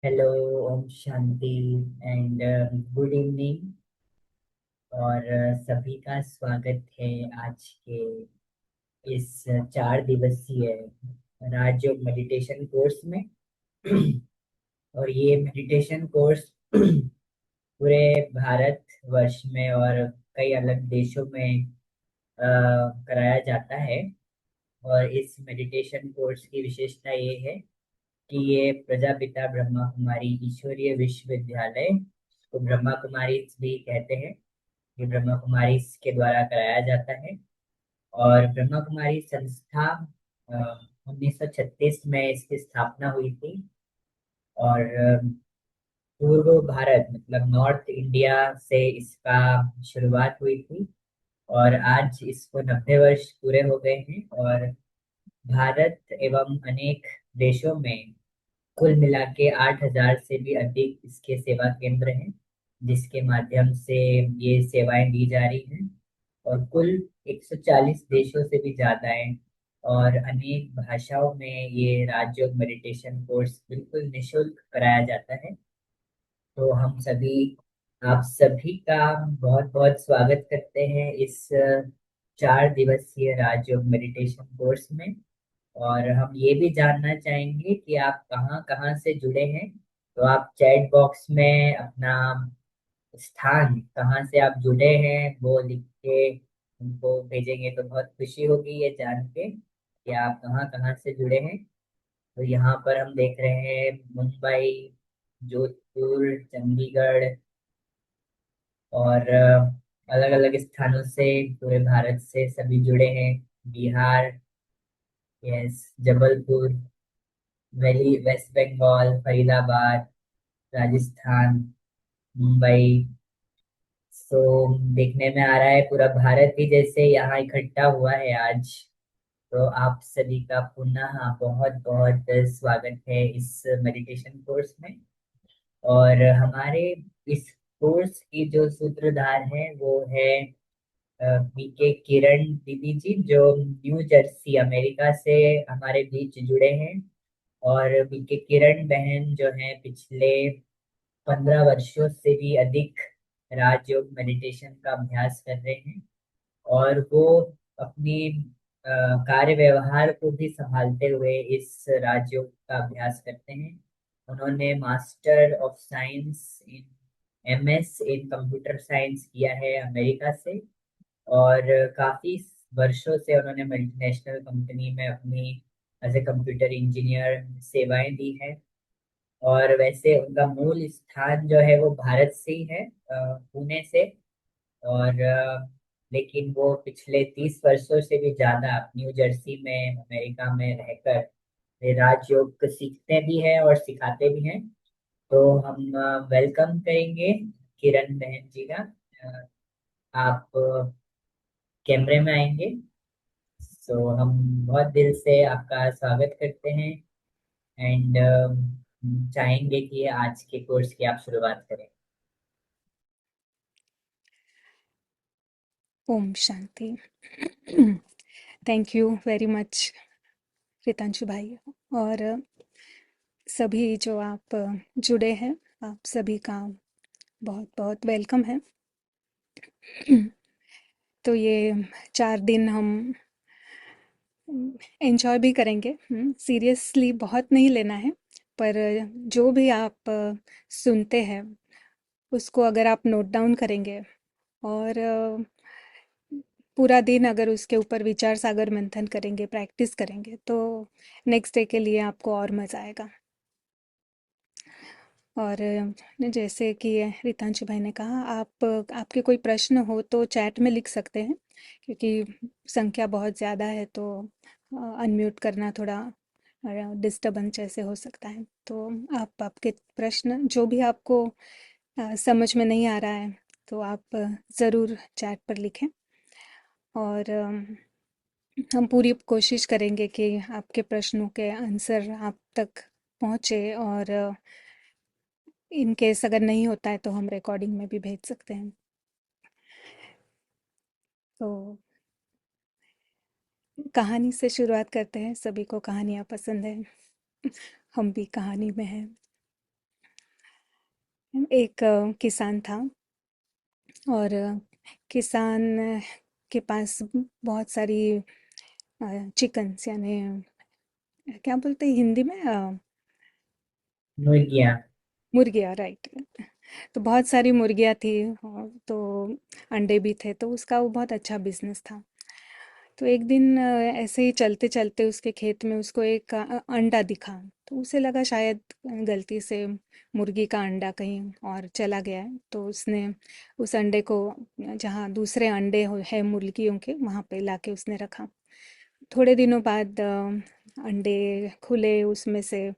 Hello. ओम शांति and good evening. और सभी का स्वागत है आज के इस 4 दिवसीय राजयोग मेडिटेशन कोर्स में। और ये मेडिटेशन कोर्स पूरे भारत वर्ष में और कई अलग देशों में कराया जाता है। और इस मेडिटेशन कोर्स की विशेषता ये है कि ये प्रजापिता ब्रह्मा कुमारी ईश्वरीय विश्वविद्यालय को ब्रह्मा कुमारी भी कहते हैं। ये ब्रह्मा कुमारी के द्वारा कराया जाता है। और ब्रह्मा कुमारी संस्था 1936 में इसकी स्थापना हुई थी। और पूर्व भारत मतलब नॉर्थ इंडिया से इसका शुरुआत हुई थी। और आज इसको 90 वर्ष पूरे हो गए हैं। और भारत एवं अनेक देशों में कुल मिला के 8,000 से भी अधिक इसके सेवा केंद्र हैं, जिसके माध्यम से ये सेवाएं दी जा रही हैं। और कुल 140 देशों से भी ज्यादा है। और अनेक भाषाओं में ये राजयोग मेडिटेशन कोर्स बिल्कुल निशुल्क कराया जाता है। तो हम सभी आप सभी का बहुत बहुत स्वागत करते हैं इस 4 दिवसीय राजयोग मेडिटेशन कोर्स में। और हम ये भी जानना चाहेंगे कि आप कहाँ कहाँ से जुड़े हैं। तो आप चैट बॉक्स में अपना स्थान कहाँ से आप जुड़े हैं वो लिख के उनको भेजेंगे तो बहुत खुशी होगी ये जान के कि आप कहाँ कहाँ से जुड़े हैं। तो यहाँ पर हम देख रहे हैं मुंबई, जोधपुर, चंडीगढ़ और अलग अलग स्थानों से पूरे भारत से सभी जुड़े हैं। Bihar, yes, Jabalpur, valley, West Bengal, Faridabad, Rajasthan, Mumbai. तो देखने में आ रहा है पूरा भारत ही जैसे यहाँ इकट्ठा हुआ है आज। तो आप सभी का पुनः बहुत बहुत स्वागत है इस मेडिटेशन कोर्स में। और हमारे इस कोर्स की जो सूत्रधार है वो है बीके किरण दीदी जी, जो न्यू जर्सी अमेरिका से हमारे बीच जुड़े हैं। और बीके किरण बहन जो है पिछले 15 वर्षों से भी अधिक राजयोग मेडिटेशन का अभ्यास कर रहे हैं। और वो अपनी कार्य व्यवहार को भी संभालते हुए इस राजयोग का अभ्यास करते हैं। उन्होंने master of science in MS in computer science किया है अमेरिका से। और काफी वर्षों से उन्होंने मल्टीनेशनल कंपनी में अपनी एज ए कंप्यूटर इंजीनियर सेवाएं दी हैं। और वैसे उनका मूल स्थान जो है वो भारत से ही है, पुणे से। और लेकिन वो पिछले 30 वर्षों से भी ज्यादा न्यू जर्सी में अमेरिका में रहकर ये राजयोग सीखते भी हैं और सिखाते भी हैं। तो हम वेलकम करेंगे किरण बहन जी का। आप कैमरे में आएंगे। सो हम बहुत दिल से आपका स्वागत करते हैं। एंड चाहेंगे कि आज के कोर्स की आप शुरुआत करें। ओम शांति। Thank you very much Ritanshu भाई। और सभी जो आप जुड़े हैं, आप सभी का बहुत बहुत वेलकम है। तो ये 4 दिन हम एंजॉय भी करेंगे। सीरियसली बहुत नहीं लेना है, पर जो भी आप सुनते हैं उसको अगर आप नोट डाउन करेंगे और पूरा दिन अगर उसके ऊपर विचार सागर मंथन करेंगे, प्रैक्टिस करेंगे, तो नेक्स्ट डे के लिए आपको और मज़ा आएगा। और जैसे कि रितांशु भाई ने कहा, आप आपके कोई प्रश्न हो तो चैट में लिख सकते हैं, क्योंकि संख्या बहुत ज़्यादा है तो अनम्यूट करना थोड़ा डिस्टरबेंस जैसे हो सकता है। तो आप आपके प्रश्न जो भी आपको समझ में नहीं आ रहा है तो आप ज़रूर चैट पर लिखें। और हम पूरी कोशिश करेंगे कि आपके प्रश्नों के आंसर आप तक पहुँचे। और इन केस अगर नहीं होता है तो हम रिकॉर्डिंग में भी भेज सकते हैं। तो कहानी से शुरुआत करते हैं। सभी को कहानियाँ पसंद हैं, हम भी कहानी में हैं। एक किसान था, और किसान के पास बहुत सारी चिकन्स, यानी क्या बोलते हैं हिंदी में, मुर्गियाँ। मुर्गियाँ, राइट। तो बहुत सारी मुर्गियाँ थी, और तो अंडे भी थे, तो उसका वो बहुत अच्छा बिजनेस था। तो एक दिन ऐसे ही चलते चलते उसके खेत में उसको एक अंडा दिखा। तो उसे लगा शायद गलती से मुर्गी का अंडा कहीं और चला गया है, तो उसने उस अंडे को जहाँ दूसरे अंडे है मुर्गियों के, वहाँ पे लाके उसने रखा। थोड़े दिनों बाद अंडे खुले, उसमें से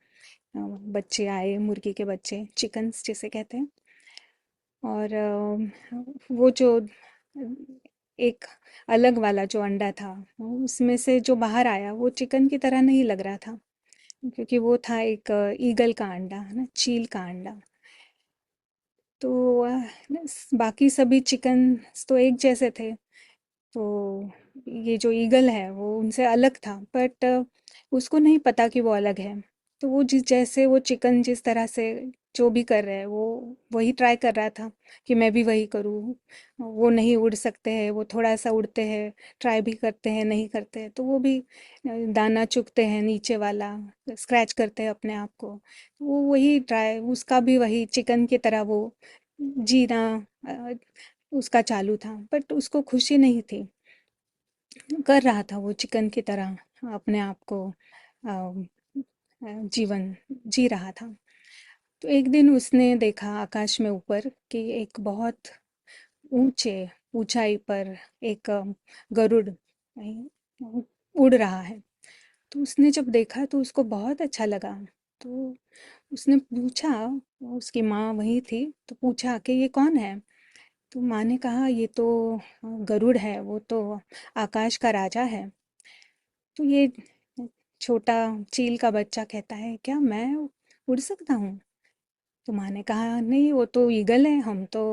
बच्चे आए, मुर्गी के बच्चे, चिकन्स जिसे कहते हैं। और वो जो एक अलग वाला जो अंडा था, उसमें से जो बाहर आया वो चिकन की तरह नहीं लग रहा था, क्योंकि वो था एक ईगल का अंडा, है ना, चील का अंडा। तो बाकी सभी चिकन तो एक जैसे थे, तो ये जो ईगल है वो उनसे अलग था, बट उसको नहीं पता कि वो अलग है। तो वो जिस जैसे वो चिकन जिस तरह से जो भी कर रहे हैं, वो वही ट्राई कर रहा था कि मैं भी वही करूँ। वो नहीं उड़ सकते हैं, वो थोड़ा सा उड़ते हैं, ट्राई भी करते हैं, नहीं करते हैं, तो वो भी दाना चुगते हैं नीचे वाला, स्क्रैच करते हैं अपने आप को। वो वही ट्राई, उसका भी वही चिकन की तरह वो जीना अ, उसका चालू था, बट उसको खुशी नहीं थी। कर रहा था वो चिकन की तरह अपने आप को जीवन जी रहा था। तो एक दिन उसने देखा आकाश में ऊपर कि एक बहुत ऊंचे ऊंचाई पर एक गरुड़ उड़ रहा है। तो उसने जब देखा तो उसको बहुत अच्छा लगा। तो उसने पूछा, उसकी माँ वहीं थी, तो पूछा कि ये कौन है। तो माँ ने कहा ये तो गरुड़ है, वो तो आकाश का राजा है। तो ये छोटा चील का बच्चा कहता है, क्या मैं उड़ सकता हूँ? तो माँ ने कहा, नहीं, वो तो ईगल है, हम तो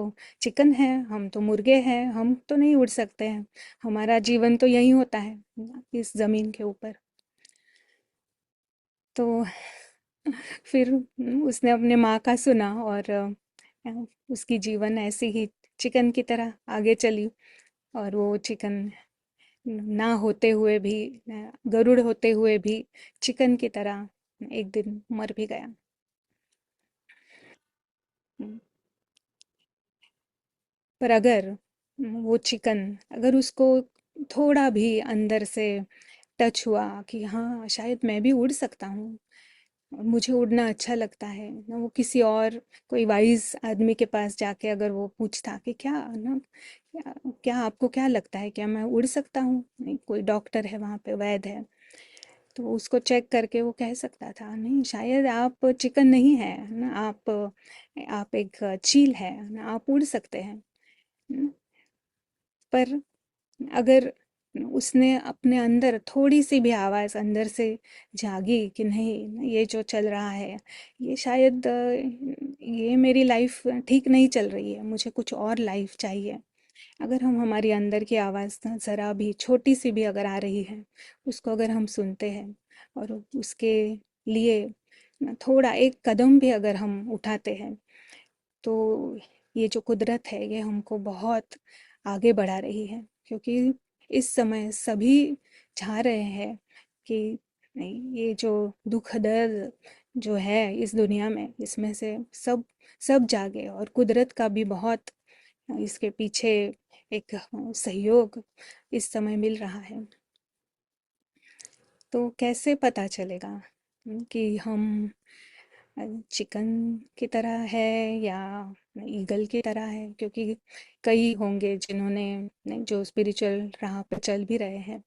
चिकन हैं, हम तो मुर्गे हैं, हम तो नहीं उड़ सकते हैं। हमारा जीवन तो यही होता है, इस जमीन के ऊपर। तो फिर उसने अपने माँ का सुना, और उसकी जीवन ऐसे ही चिकन की तरह आगे चली। और वो चिकन ना होते हुए भी, गरुड़ होते हुए भी चिकन की तरह एक दिन मर भी गया। पर अगर वो चिकन, अगर उसको थोड़ा भी अंदर से टच हुआ कि हाँ शायद मैं भी उड़ सकता हूँ, मुझे उड़ना अच्छा लगता है ना, वो किसी और कोई वाइज आदमी के पास जाके अगर वो पूछता कि क्या ना, क्या आपको क्या लगता है, क्या मैं उड़ सकता हूँ? नहीं, कोई डॉक्टर है वहाँ पे, वैद है, तो उसको चेक करके वो कह सकता था, नहीं शायद आप चिकन नहीं है ना, आप एक चील है ना, आप उड़ सकते हैं न? पर अगर उसने अपने अंदर थोड़ी सी भी आवाज़ अंदर से जागी कि नहीं, ये जो चल रहा है, ये शायद ये मेरी लाइफ ठीक नहीं चल रही है, मुझे कुछ और लाइफ चाहिए। अगर हम हमारी अंदर की आवाज़ ना ज़रा भी छोटी सी भी अगर आ रही है, उसको अगर हम सुनते हैं, और उसके लिए थोड़ा एक कदम भी अगर हम उठाते हैं, तो ये जो कुदरत है ये हमको बहुत आगे बढ़ा रही है। क्योंकि इस समय सभी चाह रहे हैं कि नहीं, ये जो दुख दर्द जो है इस दुनिया में, इसमें से सब सब जागे, और कुदरत का भी बहुत इसके पीछे एक सहयोग इस समय मिल रहा है। तो कैसे पता चलेगा कि हम चिकन की तरह है या ईगल की तरह है? क्योंकि कई होंगे जिन्होंने जो स्पिरिचुअल राह पे चल भी रहे हैं,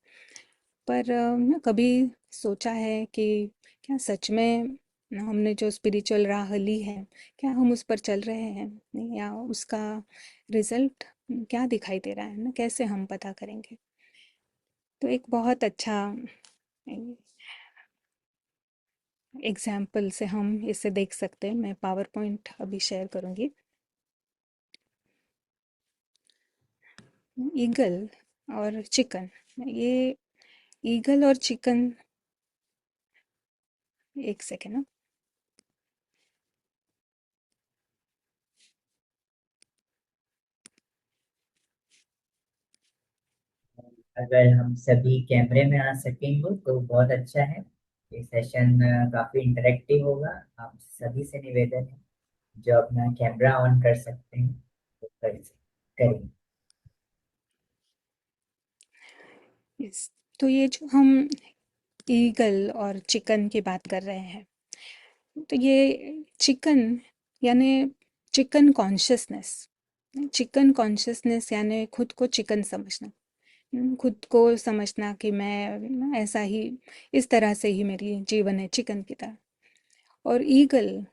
पर ना कभी सोचा है कि क्या सच में हमने जो स्पिरिचुअल राह ली है, क्या हम उस पर चल रहे हैं नहीं, या उसका रिजल्ट क्या दिखाई दे रहा है ना, कैसे हम पता करेंगे? तो एक बहुत अच्छा एग्जाम्पल से हम इसे देख सकते हैं। मैं पावर पॉइंट अभी शेयर करूंगी। ईगल और चिकन, ये ईगल और चिकन, एक सेकेंड ना। अगर हम सभी कैमरे में आ सकेंगे तो बहुत अच्छा है। ये सेशन काफी इंटरेक्टिव होगा। आप सभी से निवेदन है, जो अपना कैमरा ऑन कर सकते हैं तो करें। इस तो ये जो हम ईगल और चिकन की बात कर रहे हैं, तो ये चिकन यानी चिकन कॉन्शियसनेस। चिकन कॉन्शियसनेस यानी खुद को चिकन समझना। खुद को समझना कि मैं ऐसा ही, इस तरह से ही मेरी जीवन है चिकन की तरह। और ईगल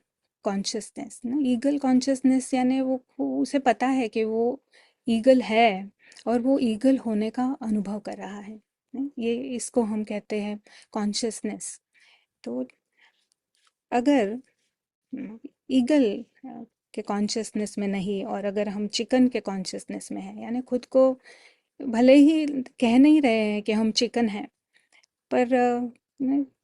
कॉन्शियसनेस ना, ईगल कॉन्शियसनेस यानी वो उसे पता है कि वो ईगल है और वो ईगल होने का अनुभव कर रहा है। ये इसको हम कहते हैं कॉन्शियसनेस। तो अगर ईगल के कॉन्शियसनेस में नहीं और अगर हम चिकन के कॉन्शियसनेस में हैं, यानी खुद को भले ही कह नहीं रहे हैं कि हम चिकन हैं, पर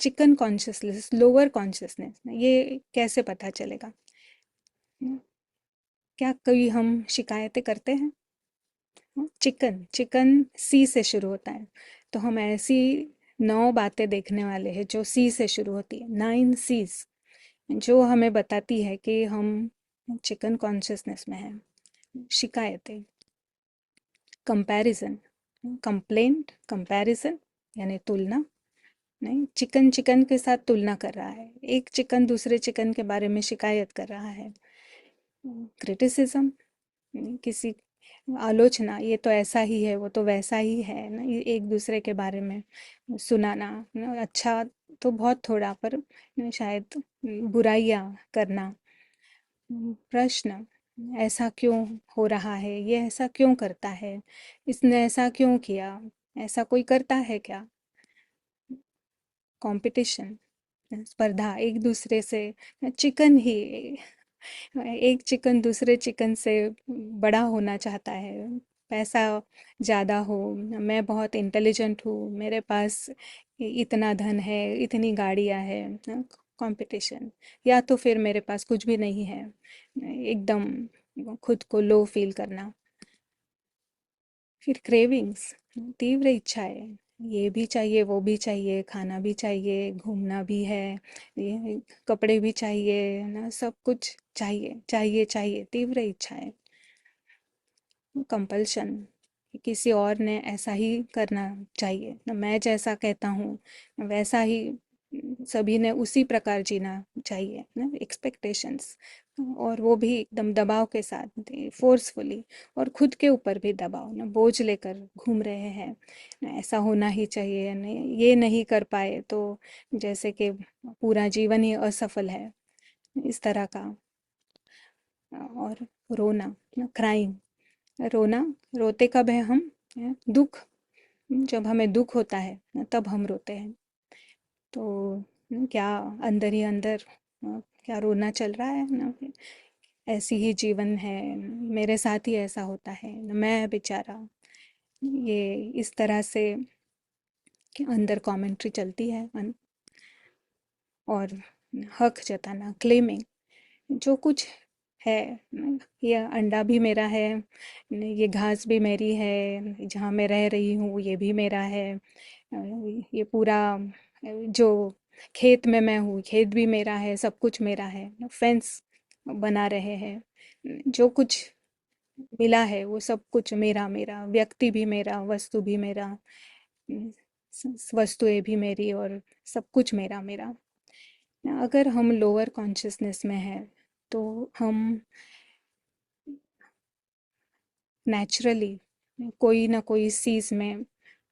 चिकन कॉन्शियसनेस, लोअर कॉन्शियसनेस, ये कैसे पता चलेगा? क्या कभी हम शिकायतें करते हैं? चिकन चिकन सी से शुरू होता है, तो हम ऐसी 9 बातें देखने वाले हैं जो सी से शुरू होती है, 9 सीज, जो हमें बताती है कि हम चिकन कॉन्शियसनेस में हैं। शिकायतें, कंपैरिजन, कंप्लेंट, कंपैरिजन यानी तुलना। नहीं, चिकन चिकन के साथ तुलना कर रहा है, एक चिकन दूसरे चिकन के बारे में शिकायत कर रहा है। क्रिटिसिज्म, किसी आलोचना, ये तो ऐसा ही है, वो तो वैसा ही है ना, ये एक दूसरे के बारे में सुनाना ना, अच्छा तो बहुत थोड़ा, पर शायद बुराइयां करना। प्रश्न, ऐसा क्यों हो रहा है, ये ऐसा क्यों करता है, इसने ऐसा क्यों किया, ऐसा कोई करता है क्या? कंपटीशन, स्पर्धा एक दूसरे से। चिकन ही, एक चिकन दूसरे चिकन से बड़ा होना चाहता है, पैसा ज़्यादा हो, मैं बहुत इंटेलिजेंट हूँ, मेरे पास इतना धन है, इतनी गाड़ियाँ हैं। कंपटीशन। या तो फिर मेरे पास कुछ भी नहीं है, एकदम खुद को लो फील करना। फिर क्रेविंग्स, तीव्र इच्छाएं, ये भी चाहिए, वो भी चाहिए, खाना भी चाहिए, घूमना भी है, ये कपड़े भी चाहिए ना, सब कुछ चाहिए चाहिए चाहिए, तीव्र इच्छाएं। कंपल्शन, किसी और ने ऐसा ही करना चाहिए ना, मैं जैसा कहता हूँ वैसा ही सभी ने उसी प्रकार जीना चाहिए ना, एक्सपेक्टेशंस। और वो भी एकदम दबाव के साथ, फोर्सफुली, और खुद के ऊपर भी दबाव ना, बोझ लेकर घूम रहे हैं ना, ऐसा होना ही चाहिए, नहीं ये नहीं कर पाए तो जैसे कि पूरा जीवन ही असफल है, इस तरह का। और रोना, क्राइम, रोना, रोते कब है हम? दुख, जब हमें दुख होता है ना, तब हम रोते हैं। तो क्या अंदर ही अंदर क्या रोना चल रहा है ना, ऐसी ही जीवन है, मेरे साथ ही ऐसा होता है, मैं बेचारा, ये इस तरह से कि अंदर कमेंट्री चलती है। और हक जताना, क्लेमिंग, जो कुछ है, ये अंडा भी मेरा है, ये घास भी मेरी है, जहाँ मैं रह रही हूँ ये भी मेरा है, ये पूरा जो खेत में मैं हूँ, खेत भी मेरा है, सब कुछ मेरा है। फेंस बना रहे हैं, जो कुछ मिला है वो सब कुछ मेरा मेरा, व्यक्ति भी मेरा, वस्तु भी मेरा, वस्तुएं भी मेरी, और सब कुछ मेरा मेरा। अगर हम लोअर कॉन्शियसनेस में हैं तो हम नेचुरली कोई ना कोई सीज में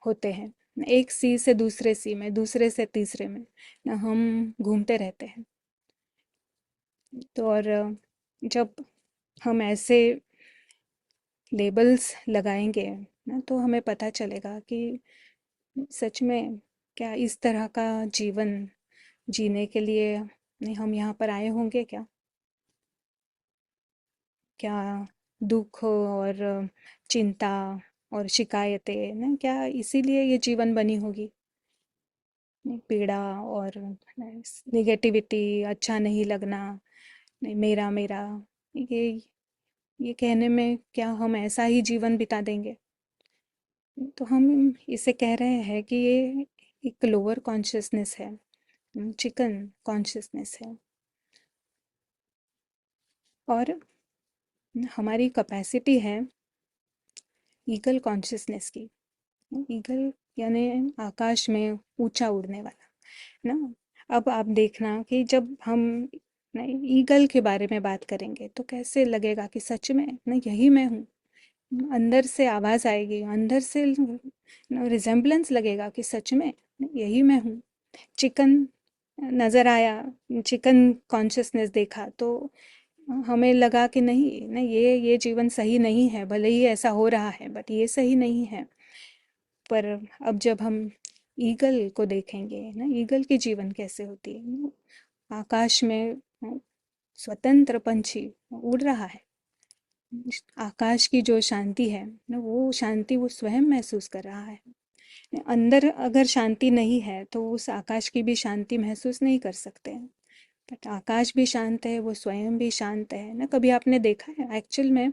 होते हैं, एक सी से दूसरे सी में, दूसरे से तीसरे में ना, हम घूमते रहते हैं। तो और जब हम ऐसे लेबल्स लगाएंगे ना, तो हमें पता चलेगा कि सच में क्या इस तरह का जीवन जीने के लिए नहीं हम यहाँ पर आए होंगे क्या? क्या दुख और चिंता और शिकायतें ना, क्या इसीलिए ये जीवन बनी होगी? नहीं, पीड़ा और निगेटिविटी, अच्छा नहीं लगना, नहीं मेरा मेरा, ये ये कहने में क्या हम ऐसा ही जीवन बिता देंगे? तो हम इसे कह रहे हैं कि ये एक लोअर कॉन्शियसनेस है, चिकन कॉन्शियसनेस है। और हमारी कैपेसिटी है ईगल कॉन्शियसनेस की। ईगल यानी आकाश में ऊंचा उड़ने वाला ना। अब आप देखना कि जब हम नहीं ईगल के बारे में बात करेंगे तो कैसे लगेगा कि सच में ना यही मैं हूँ। अंदर से आवाज आएगी, अंदर से रिजेम्बलेंस लगेगा कि सच में यही मैं हूँ। चिकन नजर आया, चिकन कॉन्शियसनेस देखा तो हमें लगा कि नहीं ना, ये जीवन सही नहीं है, भले ही ऐसा हो रहा है बट ये सही नहीं है। पर अब जब हम ईगल को देखेंगे ना, ईगल की जीवन कैसे होती है। आकाश में स्वतंत्र पंछी उड़ रहा है। आकाश की जो शांति है ना, वो शांति वो स्वयं महसूस कर रहा है। अंदर अगर शांति नहीं है तो उस आकाश की भी शांति महसूस नहीं कर सकते हैं। बट आकाश भी शांत है, वो स्वयं भी शांत है ना। कभी आपने देखा है एक्चुअल में,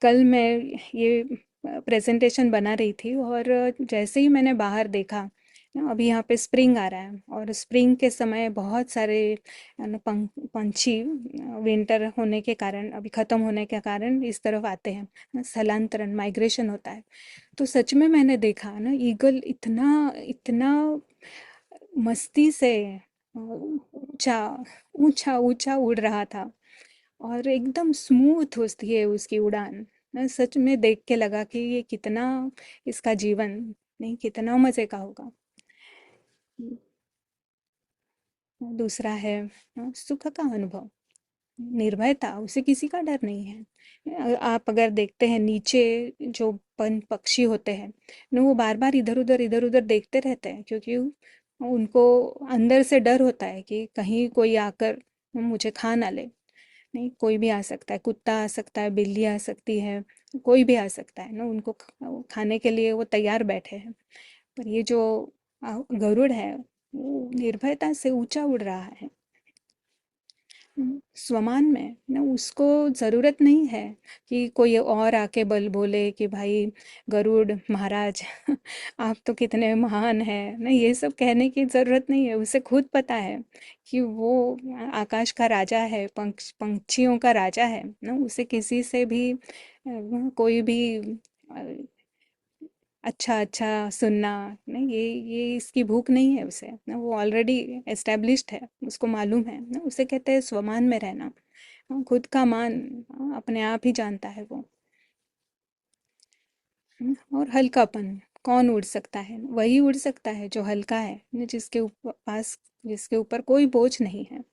कल मैं ये प्रेजेंटेशन बना रही थी और जैसे ही मैंने बाहर देखा ना, अभी यहाँ पे स्प्रिंग आ रहा है और स्प्रिंग के समय बहुत सारे पंछी विंटर होने के कारण, अभी ख़त्म होने के कारण इस तरफ आते हैं ना, स्थलांतरण माइग्रेशन होता है। तो सच में मैंने देखा ना, ईगल इतना इतना मस्ती से ऊंचा ऊंचा ऊंचा उड़ रहा था और एकदम स्मूथ होती है उसकी उड़ान ना। सच में देख के लगा कि ये कितना, इसका जीवन नहीं कितना मजे का होगा। दूसरा है सुख का अनुभव, निर्भयता, उसे किसी का डर नहीं है। आप अगर देखते हैं नीचे जो पक्षी होते हैं ना, वो बार बार इधर उधर देखते रहते हैं क्योंकि उनको अंदर से डर होता है कि कहीं कोई आकर मुझे खा ना ले। नहीं, कोई भी आ सकता है, कुत्ता आ सकता है, बिल्ली आ सकती है, कोई भी आ सकता है ना, उनको खाने के लिए वो तैयार बैठे हैं। पर ये जो गरुड़ है वो निर्भयता से ऊंचा उड़ रहा है। स्वमान में ना, उसको ज़रूरत नहीं है कि कोई और आके बल बोले कि भाई गरुड़ महाराज आप तो कितने महान हैं ना। ये सब कहने की ज़रूरत नहीं है, उसे खुद पता है कि वो आकाश का राजा है, पंछियों का राजा है ना। उसे किसी से भी कोई भी अच्छा अच्छा सुनना नहीं, ये इसकी भूख नहीं है उसे ना। वो ऑलरेडी एस्टेब्लिश्ड है, उसको मालूम है ना। उसे कहते हैं स्वमान में रहना। खुद का मान अपने आप ही जानता है वो। और हल्कापन, कौन उड़ सकता है, वही उड़ सकता है जो हल्का है ना, जिसके ऊपर पास जिसके ऊपर कोई बोझ नहीं है।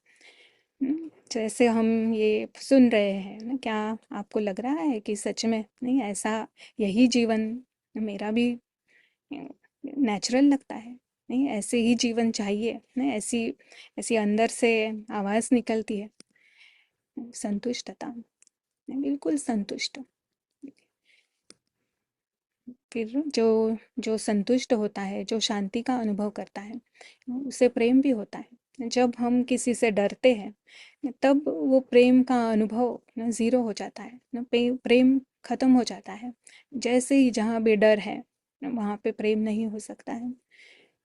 जैसे हम ये सुन रहे हैं ना, क्या आपको लग रहा है कि सच में नहीं ऐसा यही जीवन मेरा भी नेचुरल लगता है, नहीं ऐसे ही जीवन चाहिए, नहीं ऐसी ऐसी अंदर से आवाज़ निकलती है। संतुष्टता, नहीं, बिल्कुल संतुष्ट। फिर जो जो संतुष्ट होता है, जो शांति का अनुभव करता है, उसे प्रेम भी होता है। जब हम किसी से डरते हैं तब वो प्रेम का अनुभव ना ज़ीरो हो जाता है ना, प्रेम खत्म हो जाता है। जैसे ही जहाँ भी डर है वहाँ पे प्रेम नहीं हो सकता है।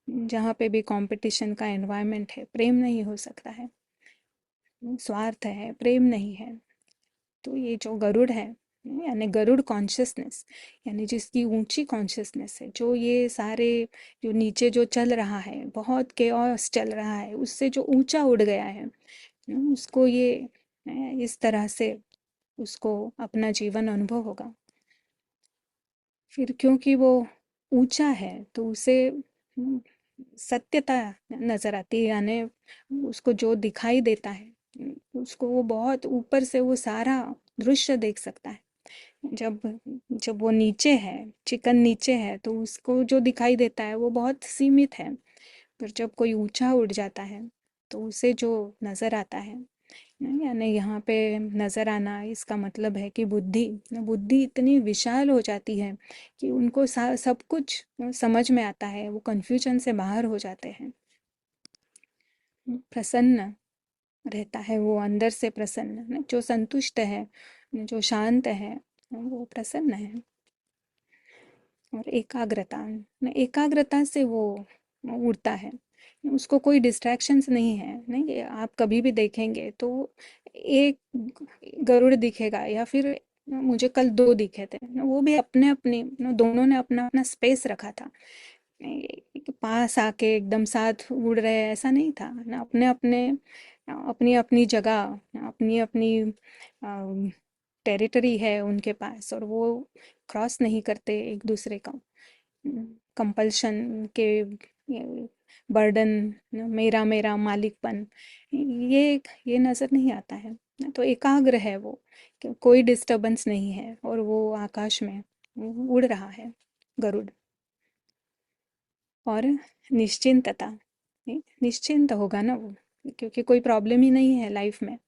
जहाँ पे भी कंपटीशन का एनवायरनमेंट है, प्रेम नहीं हो सकता है। स्वार्थ है, प्रेम नहीं है। तो ये जो गरुड़ है यानी गरुड़ कॉन्शियसनेस, यानी जिसकी ऊंची कॉन्शियसनेस है, जो ये सारे जो नीचे जो चल रहा है, बहुत केओस चल रहा है, उससे जो ऊंचा उड़ गया है उसको ये इस तरह से उसको अपना जीवन अनुभव होगा। फिर क्योंकि वो ऊंचा है तो उसे सत्यता नजर आती है, यानी उसको जो दिखाई देता है उसको वो बहुत ऊपर से वो सारा दृश्य देख सकता है। जब जब वो नीचे है, चिकन नीचे है, तो उसको जो दिखाई देता है वो बहुत सीमित है। पर जब कोई ऊंचा उड़ जाता है तो उसे जो नजर आता है नहीं, यानी यहाँ पे नजर आना इसका मतलब है कि बुद्धि बुद्धि इतनी विशाल हो जाती है कि उनको सब कुछ समझ में आता है, वो कंफ्यूजन से बाहर हो जाते हैं। प्रसन्न रहता है वो अंदर से, प्रसन्न जो संतुष्ट है, जो शांत है वो प्रसन्न है। और एकाग्रता, एकाग्रता से वो उड़ता है, उसको कोई डिस्ट्रैक्शंस नहीं है। नहीं, आप कभी भी देखेंगे तो एक गरुड़ दिखेगा, या फिर मुझे कल दो दिखे थे, वो भी अपने अपने, दोनों ने अपना अपना स्पेस रखा था। पास आके एकदम साथ उड़ रहे हैं ऐसा नहीं था ना, अपने अपने अपनी अपनी जगह, अपनी अपनी टेरिटरी है उनके पास, और वो क्रॉस नहीं करते एक दूसरे का कंपल्शन के बर्डन, मेरा मेरा मालिकपन, ये नज़र नहीं आता है। तो एकाग्र है वो, कि कोई डिस्टरबेंस नहीं है, और वो आकाश में उड़ रहा है, गरुड़। और निश्चिंतता, निश्चिंत होगा ना वो, क्योंकि कोई प्रॉब्लम ही नहीं है लाइफ में,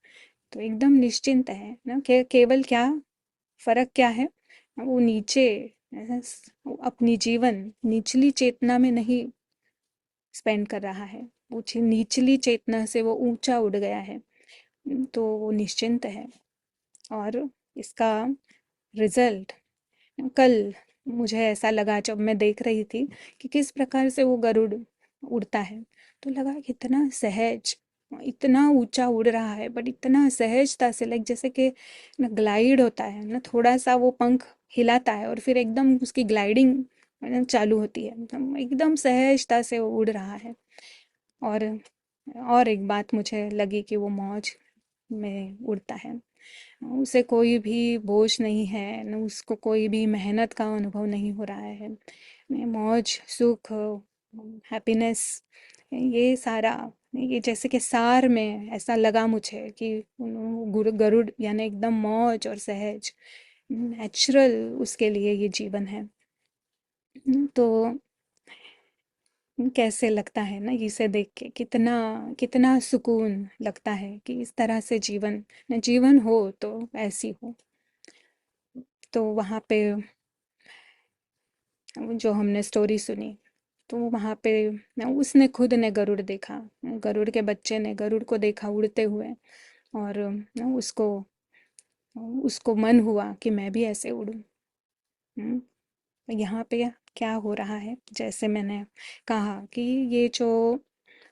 तो एकदम निश्चिंत है ना। केवल क्या फर्क क्या है, वो नीचे अपनी जीवन निचली चेतना में नहीं स्पेंड कर रहा है, वो निचली चेतना से वो ऊंचा उड़ गया है, तो वो निश्चिंत है। और इसका रिजल्ट, कल मुझे ऐसा लगा जब मैं देख रही थी कि किस प्रकार से वो गरुड़ उड़ता है, तो लगा कितना सहज, इतना ऊंचा उड़ रहा है, बट इतना सहजता से, लाइक जैसे कि ना ग्लाइड होता है ना, थोड़ा सा वो पंख हिलाता है और फिर एकदम उसकी ग्लाइडिंग चालू होती है, एकदम सहजता से वो उड़ रहा है। और और एक बात मुझे लगी कि वो मौज में उड़ता है, उसे कोई भी बोझ नहीं है, न उसको कोई भी मेहनत का अनुभव नहीं हो रहा है, मौज, सुख, हैप्पीनेस, ये सारा, ये जैसे कि सार में ऐसा लगा मुझे कि गरुड़ यानी एकदम मौज और सहज, नेचुरल उसके लिए ये जीवन है। तो कैसे लगता है ना इसे देख के, कितना कितना सुकून लगता है कि इस तरह से जीवन, जीवन हो तो ऐसी हो। तो वहाँ पे जो हमने स्टोरी सुनी, तो वहाँ पे उसने खुद ने गरुड़ देखा, गरुड़ के बच्चे ने गरुड़ को देखा उड़ते हुए, और उसको उसको मन हुआ कि मैं भी ऐसे उड़ूं। हम्म, यहाँ पे क्या हो रहा है, जैसे मैंने कहा कि ये जो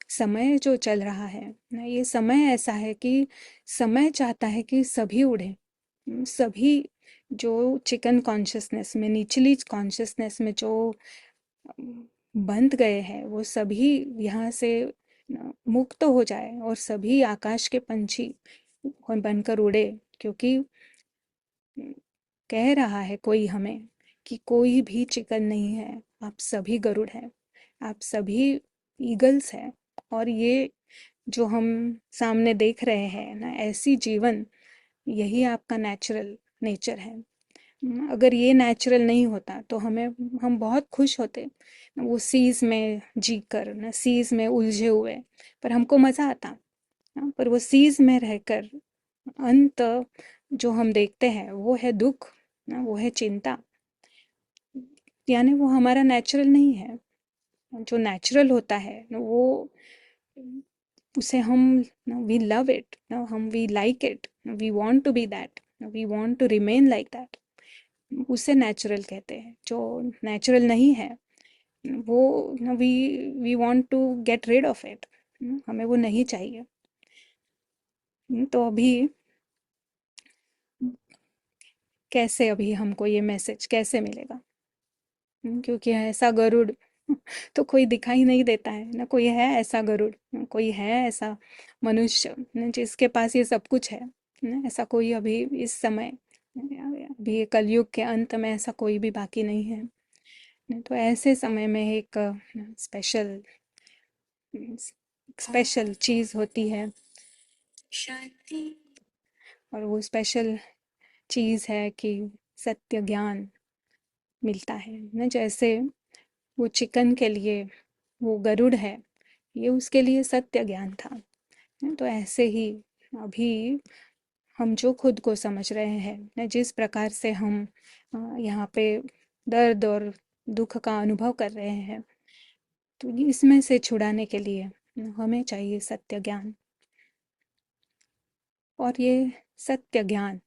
समय जो चल रहा है ना, ये समय ऐसा है कि समय चाहता है कि सभी उड़े, सभी जो चिकन कॉन्शियसनेस में, निचली कॉन्शियसनेस में जो बंध गए हैं, वो सभी यहाँ से मुक्त हो जाए, और सभी आकाश के पंछी बनकर उड़े। क्योंकि कह रहा है कोई हमें कि कोई भी चिकन नहीं है, आप सभी गरुड़ हैं, आप सभी ईगल्स हैं। और ये जो हम सामने देख रहे हैं ना, ऐसी जीवन, यही आपका नेचुरल नेचर है। अगर ये नेचुरल नहीं होता तो हमें, हम बहुत खुश होते वो सीज में जी कर ना, सीज में उलझे हुए, पर हमको मज़ा आता। पर वो सीज में रहकर अंत जो हम देखते हैं वो है दुख ना, वो है चिंता, यानी वो हमारा नेचुरल नहीं है। जो नेचुरल होता है ना, वो उसे हम, वी लव इट, हम we like it, we want to be that, we want to remain like that, उसे नेचुरल कहते हैं। जो नेचुरल नहीं है वो, we we want to get rid of it, हमें वो नहीं चाहिए। तो अभी कैसे, अभी हमको ये मैसेज कैसे मिलेगा? क्योंकि ऐसा गरुड़ तो कोई दिखाई नहीं देता है ना, कोई है ऐसा गरुड़, कोई है ऐसा मनुष्य जिसके पास ये सब कुछ है ना, ऐसा कोई अभी इस समय, अभी ये कलयुग के अंत में ऐसा कोई भी बाकी नहीं है। तो ऐसे समय में एक स्पेशल स्पेशल चीज़ होती है, और वो स्पेशल चीज़ है कि सत्य ज्ञान मिलता है ना। जैसे वो चिकन के लिए वो गरुड़ है, ये उसके लिए सत्य ज्ञान था। तो ऐसे ही अभी हम जो खुद को समझ रहे हैं ना, जिस प्रकार से हम यहाँ पे दर्द और दुख का अनुभव कर रहे हैं, तो इसमें से छुड़ाने के लिए हमें चाहिए सत्य ज्ञान। और ये सत्य ज्ञान,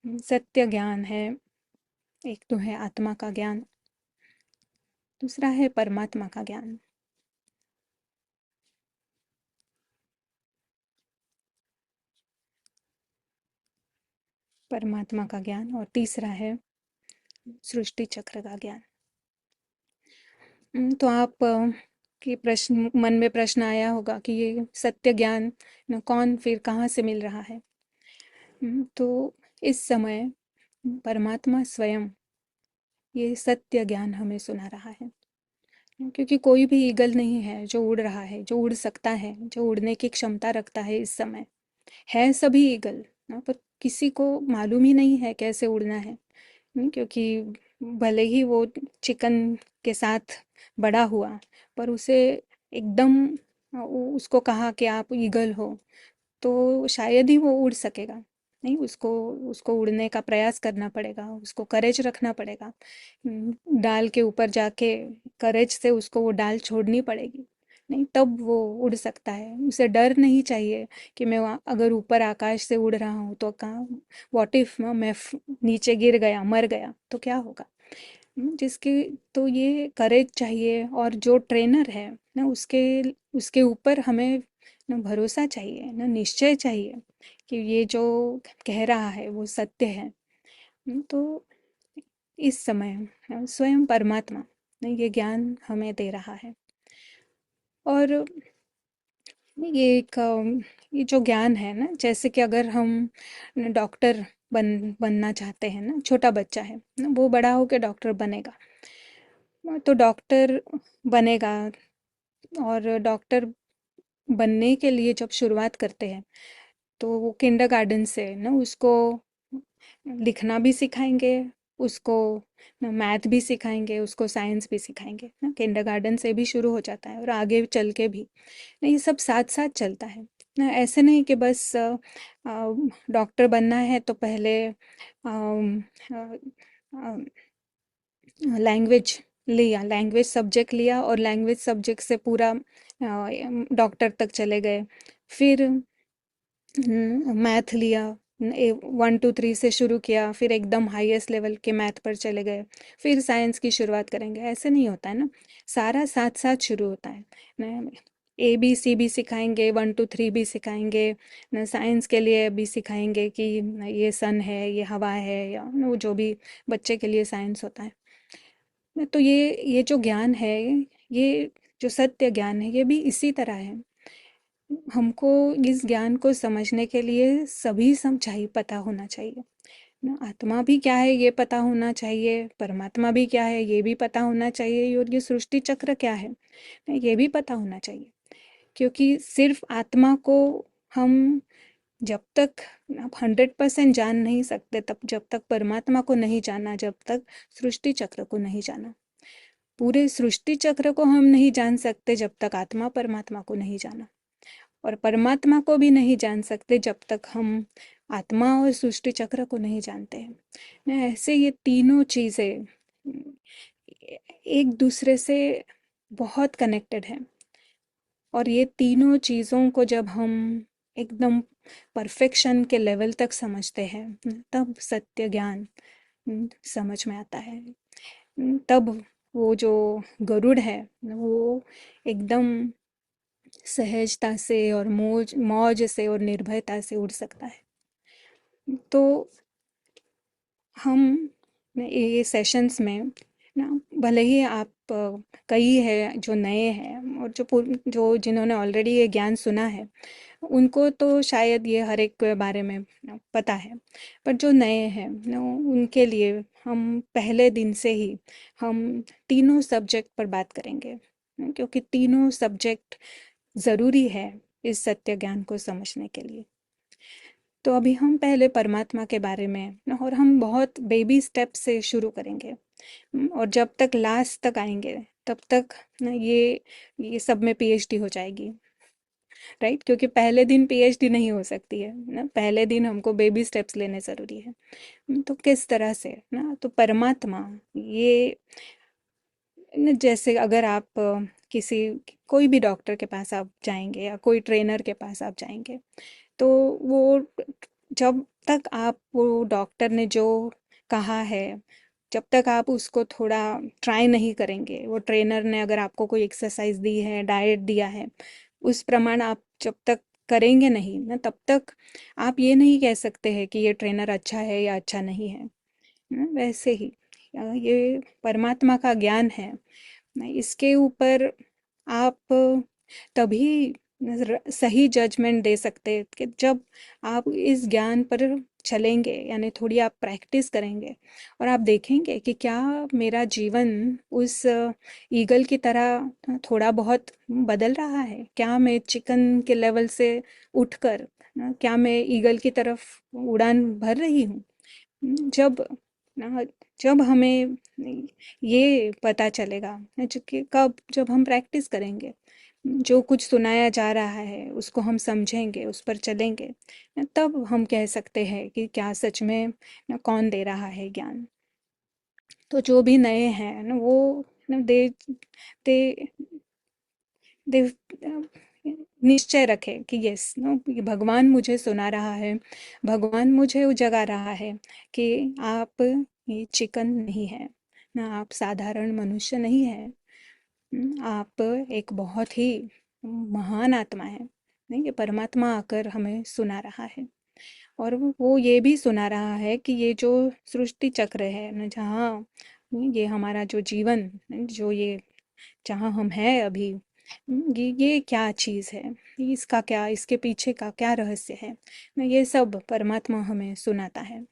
सत्य ज्ञान है एक तो है आत्मा का ज्ञान, दूसरा है परमात्मा का ज्ञान। परमात्मा का ज्ञान और तीसरा है सृष्टि चक्र का ज्ञान। तो आप की प्रश्न मन में प्रश्न आया होगा कि ये सत्य ज्ञान न कौन फिर कहाँ से मिल रहा है। तो इस समय परमात्मा स्वयं ये सत्य ज्ञान हमें सुना रहा है, क्योंकि कोई भी ईगल नहीं है जो उड़ रहा है, जो उड़ सकता है, जो उड़ने की क्षमता रखता है इस समय। है सभी ईगल, पर किसी को मालूम ही नहीं है कैसे उड़ना है। क्योंकि भले ही वो चिकन के साथ बड़ा हुआ, पर उसे एकदम उसको कहा कि आप ईगल हो, तो शायद ही वो उड़ सकेगा। नहीं, उसको उसको उड़ने का प्रयास करना पड़ेगा, उसको करेज रखना पड़ेगा। डाल के ऊपर जाके करेज से उसको वो डाल छोड़नी पड़ेगी, नहीं तब वो उड़ सकता है। उसे डर नहीं चाहिए कि मैं अगर ऊपर आकाश से उड़ रहा हूँ तो कहाँ, व्हाट इफ मैं नीचे गिर गया, मर गया तो क्या होगा। जिसके तो ये करेज चाहिए, और जो ट्रेनर है ना उसके उसके ऊपर हमें ना भरोसा चाहिए, ना निश्चय चाहिए कि ये जो कह रहा है वो सत्य है। तो इस समय स्वयं परमात्मा ने ये ज्ञान हमें दे रहा है। और ये एक ये जो ज्ञान है ना, जैसे कि अगर हम डॉक्टर बनना चाहते हैं ना, छोटा बच्चा है ना, वो बड़ा होकर डॉक्टर बनेगा। तो डॉक्टर बनेगा, और डॉक्टर बनने के लिए जब शुरुआत करते हैं तो वो किंडरगार्टन से ना उसको लिखना भी सिखाएंगे, उसको ना मैथ भी सिखाएंगे, उसको साइंस भी सिखाएंगे ना। किंडरगार्टन से भी शुरू हो जाता है और आगे चल के भी ना, ये सब साथ साथ चलता है ना। ऐसे नहीं कि बस डॉक्टर बनना है तो पहले लैंग्वेज लिया, लैंग्वेज सब्जेक्ट लिया, और लैंग्वेज सब्जेक्ट से पूरा डॉक्टर तक चले गए। फिर मैथ लिया, 1 2 3 से शुरू किया, फिर एकदम हाईएस्ट लेवल के मैथ पर चले गए, फिर साइंस की शुरुआत करेंगे। ऐसे नहीं होता है ना, सारा साथ साथ शुरू होता है ना। ABC भी सिखाएंगे, 1 2 3 भी सिखाएंगे ना, साइंस के लिए भी सिखाएंगे कि ये सन है, ये हवा है, या वो जो भी बच्चे के लिए साइंस होता है। तो ये जो ज्ञान है, ये जो सत्य ज्ञान है, ये भी इसी तरह है। हमको इस ज्ञान को समझने के लिए सभी समझाई पता होना चाहिए ना। आत्मा भी क्या है ये पता होना चाहिए, परमात्मा भी क्या है ये भी पता होना चाहिए, और ये सृष्टि चक्र क्या है ना, ये भी पता होना चाहिए। क्योंकि सिर्फ आत्मा को हम जब तक 100% जान नहीं सकते, तब जब तक परमात्मा को नहीं जाना, जब तक सृष्टि चक्र को नहीं जाना। पूरे सृष्टि चक्र को हम नहीं जान सकते जब तक आत्मा परमात्मा को नहीं जाना, और परमात्मा को भी नहीं जान सकते जब तक हम आत्मा और सृष्टि चक्र को नहीं जानते हैं ना। ऐसे ये तीनों चीज़ें एक दूसरे से बहुत कनेक्टेड हैं, और ये तीनों चीज़ों को जब हम एकदम परफेक्शन के लेवल तक समझते हैं, तब सत्य ज्ञान समझ में आता है। तब वो जो गरुड़ है वो एकदम सहजता से और मौज मौज से और निर्भयता से उड़ सकता है। तो हम ये सेशंस में ना, भले ही आप कई है जो नए हैं, और जो जिन्होंने ऑलरेडी ये ज्ञान सुना है, उनको तो शायद ये हर एक के बारे में ना पता है। पर जो नए हैं ना, उनके लिए हम पहले दिन से ही हम तीनों सब्जेक्ट पर बात करेंगे, क्योंकि तीनों सब्जेक्ट ज़रूरी है इस सत्य ज्ञान को समझने के लिए। तो अभी हम पहले परमात्मा के बारे में न, और हम बहुत बेबी स्टेप से शुरू करेंगे। और जब तक लास्ट तक आएंगे तब तक न, ये सब में PhD हो जाएगी, राइट। क्योंकि पहले दिन PhD नहीं हो सकती है ना, पहले दिन हमको बेबी स्टेप्स लेने ज़रूरी है। तो किस तरह से ना, तो परमात्मा ये न, जैसे अगर आप किसी कोई भी डॉक्टर के पास आप जाएंगे, या कोई ट्रेनर के पास आप जाएंगे, तो वो जब तक आप वो डॉक्टर ने जो कहा है, जब तक आप उसको थोड़ा ट्राई नहीं करेंगे, वो ट्रेनर ने अगर आपको कोई एक्सरसाइज दी है, डाइट दिया है, उस प्रमाण आप जब तक करेंगे नहीं ना, तब तक आप ये नहीं कह सकते हैं कि ये ट्रेनर अच्छा है या अच्छा नहीं है। वैसे ही ये परमात्मा का ज्ञान है, इसके ऊपर आप तभी सही जजमेंट दे सकते हैं कि जब आप इस ज्ञान पर चलेंगे, यानी थोड़ी आप प्रैक्टिस करेंगे और आप देखेंगे कि क्या मेरा जीवन उस ईगल की तरह थोड़ा बहुत बदल रहा है, क्या मैं चिकन के लेवल से उठकर क्या मैं ईगल की तरफ उड़ान भर रही हूँ। जब ना जब हमें ये पता चलेगा कि कब, जब हम प्रैक्टिस करेंगे, जो कुछ सुनाया जा रहा है उसको हम समझेंगे, उस पर चलेंगे, तब हम कह सकते हैं कि क्या सच में कौन दे रहा है ज्ञान। तो जो भी नए हैं ना, वो ना दे दे निश्चय रखें कि यस नो, भगवान मुझे सुना रहा है, भगवान मुझे उजगा रहा है कि आप ये चिकन नहीं है ना, आप साधारण मनुष्य नहीं है, आप एक बहुत ही महान आत्मा है। नहीं, ये परमात्मा आकर हमें सुना रहा है, और वो ये भी सुना रहा है कि ये जो सृष्टि चक्र है न, जहाँ ये हमारा जो जीवन, जो ये जहाँ हम हैं अभी, ये क्या चीज़ है, इसका क्या, इसके पीछे का क्या रहस्य है, ये सब परमात्मा हमें सुनाता है।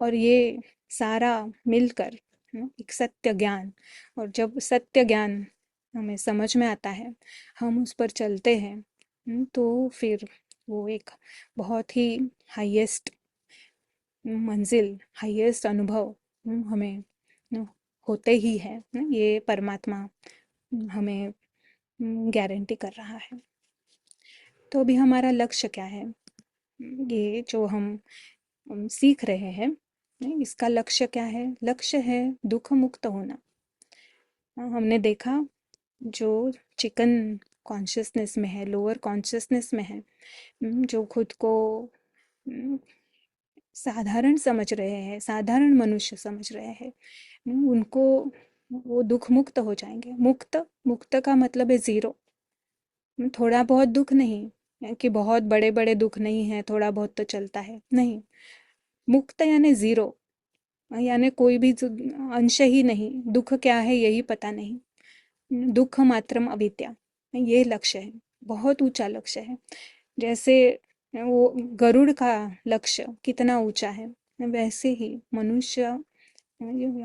और ये सारा मिलकर एक सत्य ज्ञान, और जब सत्य ज्ञान हमें समझ में आता है, हम उस पर चलते हैं, तो फिर वो एक बहुत ही हाईएस्ट मंजिल, हाईएस्ट अनुभव हमें न, होते ही है न, ये परमात्मा हमें गारंटी कर रहा है। तो अभी हमारा लक्ष्य क्या है, ये जो हम सीख रहे हैं, इसका लक्ष्य क्या है? लक्ष्य है दुख मुक्त होना। हमने देखा जो चिकन कॉन्शियसनेस में है, लोअर कॉन्शियसनेस में है, जो खुद को हम्म, साधारण समझ रहे हैं, साधारण मनुष्य समझ रहे हैं, उनको वो दुख मुक्त हो जाएंगे। मुक्त, मुक्त का मतलब है जीरो। थोड़ा बहुत दुख नहीं, कि बहुत बड़े बड़े दुख नहीं है, थोड़ा बहुत तो चलता है, नहीं। मुक्त यानी जीरो, यानी कोई भी अंश ही नहीं, दुख क्या है यही पता नहीं, दुख मात्रम अविद्या, ये लक्ष्य है, बहुत ऊंचा लक्ष्य है। जैसे वो गरुड़ का लक्ष्य कितना ऊंचा है, वैसे ही मनुष्य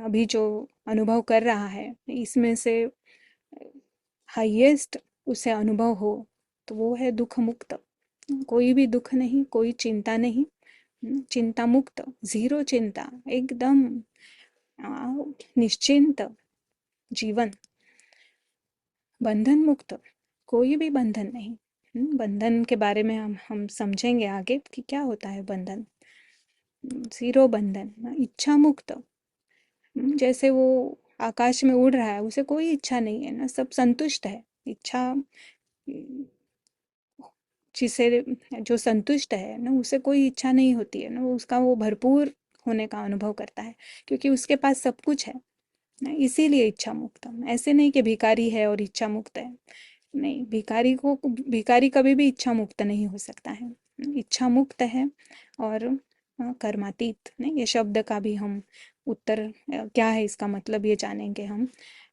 अभी जो अनुभव कर रहा है, इसमें से हाईएस्ट उसे अनुभव हो तो वो है दुख मुक्त। कोई भी दुख नहीं, कोई चिंता नहीं, चिंता मुक्त, जीरो चिंता, एकदम निश्चिंत जीवन, बंधन मुक्त, कोई भी बंधन नहीं। बंधन के बारे में हम समझेंगे आगे कि क्या होता है बंधन। जीरो बंधन, इच्छा मुक्त। जैसे वो आकाश में उड़ रहा है, उसे कोई इच्छा नहीं है ना, सब संतुष्ट है। इच्छा जिसे, जो संतुष्ट है ना, उसे कोई इच्छा नहीं होती है ना, वो उसका वो भरपूर होने का अनुभव करता है, क्योंकि उसके पास सब कुछ है ना, इसीलिए इच्छा मुक्त। ऐसे नहीं कि भिखारी है और इच्छा मुक्त है, नहीं, भिखारी कभी भी इच्छा मुक्त नहीं हो सकता है, इच्छा मुक्त है। और कर्मातीत, नहीं, ये शब्द का भी हम उत्तर क्या है इसका मतलब ये जानेंगे हम।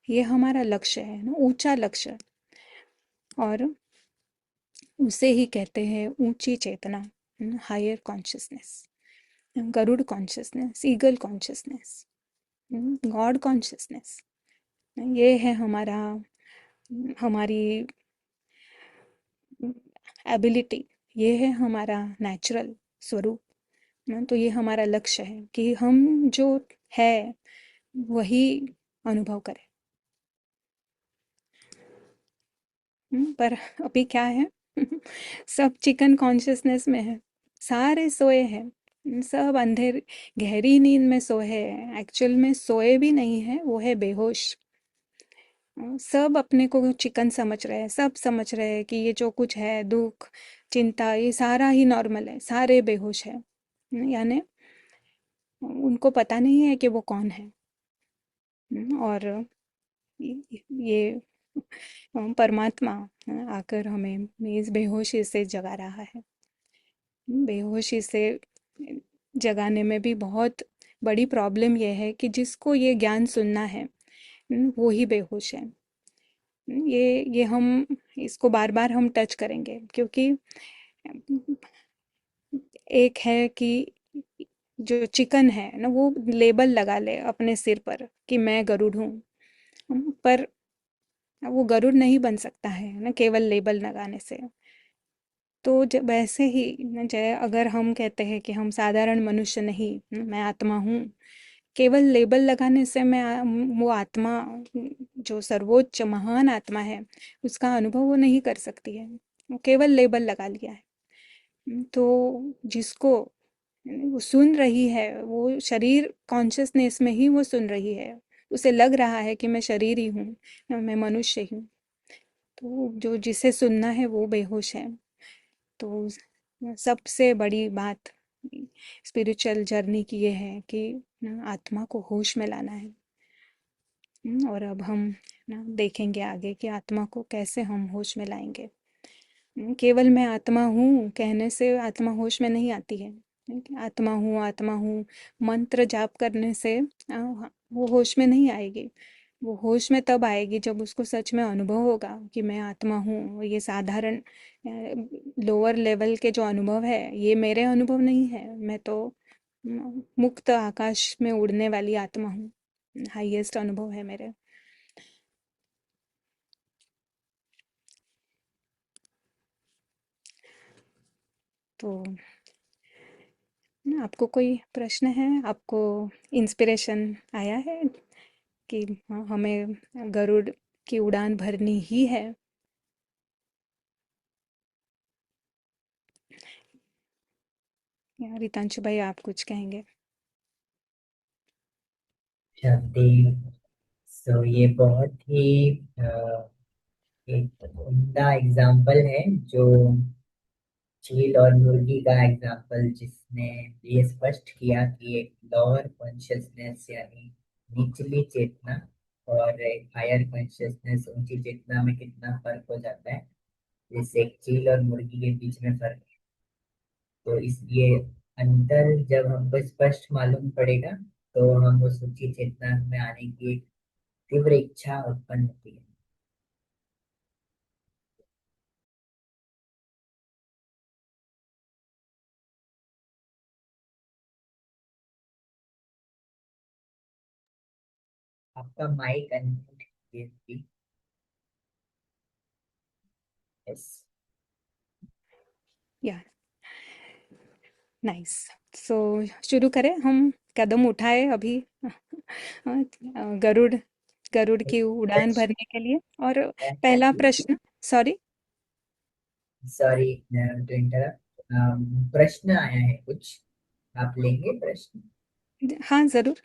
ये हमारा लक्ष्य है ना, ऊंचा लक्ष्य, और उसे ही कहते हैं ऊंची चेतना, higher consciousness, Garud consciousness, eagle consciousness, god consciousness. ये है हमारा, हमारी एबिलिटी, ये है हमारा नेचुरल स्वरूप ना। तो ये हमारा लक्ष्य है कि हम जो है वही अनुभव करें। पर अभी क्या है सब चिकन कॉन्शियसनेस में है, सारे सोए हैं, सब अंधेर गहरी नींद में सोए हैं, एक्चुअल में सोए भी नहीं है, वो है बेहोश। सब अपने को चिकन समझ रहे हैं, सब समझ रहे हैं कि ये जो कुछ है, दुख, चिंता, ये सारा ही नॉर्मल है, सारे बेहोश है। यानी उनको पता नहीं है कि वो कौन है। और ये परमात्मा आकर हमें इस बेहोशी से जगा रहा है। बेहोशी से जगाने में भी बहुत बड़ी प्रॉब्लम यह है कि जिसको ये ज्ञान सुनना है वो ही बेहोश है। ये हम इसको बार बार हम टच करेंगे, क्योंकि एक है कि जो चिकन है ना, वो लेबल लगा ले अपने सिर पर कि मैं गरुड़ हूँ, पर वो गरुड़ नहीं बन सकता है ना केवल लेबल लगाने से। तो जब वैसे ही न, जय अगर हम कहते हैं कि हम साधारण मनुष्य नहीं, मैं आत्मा हूँ, केवल लेबल लगाने से वो आत्मा, जो सर्वोच्च महान आत्मा है, उसका अनुभव वो नहीं कर सकती है। वो केवल लेबल लगा लिया है। तो जिसको वो सुन रही है, वो शरीर कॉन्शियसनेस में ही वो सुन रही है, उसे लग रहा है कि मैं शरीर ही हूँ, मैं मनुष्य हूँ। तो जो जिसे सुनना है वो बेहोश है। तो सबसे बड़ी बात स्पिरिचुअल जर्नी की ये है कि आत्मा को होश में लाना है। और अब हम ना देखेंगे आगे कि आत्मा को कैसे हम होश में लाएंगे। केवल मैं आत्मा हूँ कहने से आत्मा होश में नहीं आती है। ठीक है? आत्मा हूँ मंत्र जाप करने से वो होश में नहीं आएगी। वो होश में तब आएगी जब उसको सच में अनुभव होगा कि मैं आत्मा हूँ। ये साधारण लोअर लेवल के जो अनुभव है, ये मेरे अनुभव नहीं है। मैं तो मुक्त आकाश में उड़ने वाली आत्मा हूँ। हाईएस्ट अनुभव है मेरे। तो आपको कोई प्रश्न है? आपको इंस्पिरेशन आया है कि हाँ, हमें गरुड़ की उड़ान भरनी ही है? या रितांशु भाई आप कुछ कहेंगे? शांति। सो ये बहुत ही एक उम्दा एग्जाम्पल है, जो चील और मुर्गी का एग्जाम्पल, जिसने ये स्पष्ट किया कि एक लोअर कॉन्शियसनेस यानी निचली चेतना और एक हायर कॉन्शियसनेस ऊंची चेतना में कितना फर्क हो जाता है। जैसे एक चील और मुर्गी के बीच में फर्क है। तो इसलिए अंतर जब हमको स्पष्ट मालूम पड़ेगा, तो हम उस ऊंची चेतना में आने की एक तीव्र इच्छा उत्पन्न होती है। आपका माइक अनम्यूट कीजिए। यस। या नाइस। सो शुरू करें हम? कदम उठाए अभी गरुड़ गरुड़ की उड़ान प्रश्न भरने के लिए। और है। पहला प्रश्न, सॉरी। Sorry to interrupt. प्रश्न आया है कुछ, आप लेंगे प्रश्न? हाँ जरूर।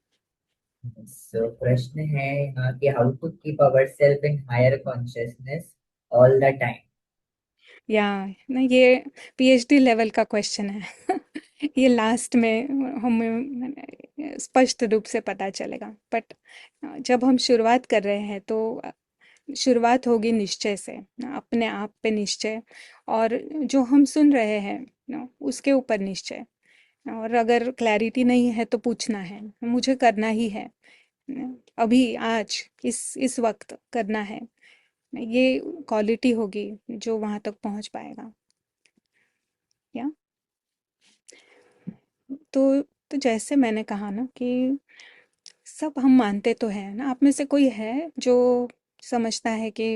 सो प्रश्न है यहाँ कि how to keep our self in higher consciousness all the time. या ना, ये पीएचडी लेवल का क्वेश्चन है। ये लास्ट में हमें स्पष्ट रूप से पता चलेगा, बट जब हम शुरुआत कर रहे हैं तो शुरुआत होगी निश्चय से, अपने आप पे निश्चय, और जो हम सुन रहे हैं उसके ऊपर निश्चय। और अगर क्लैरिटी नहीं है तो पूछना है, मुझे करना ही है, अभी आज इस वक्त करना है। ये क्वालिटी होगी जो वहां तक पहुंच पाएगा। या तो जैसे मैंने कहा ना कि सब हम मानते तो हैं ना, आप में से कोई है जो समझता है कि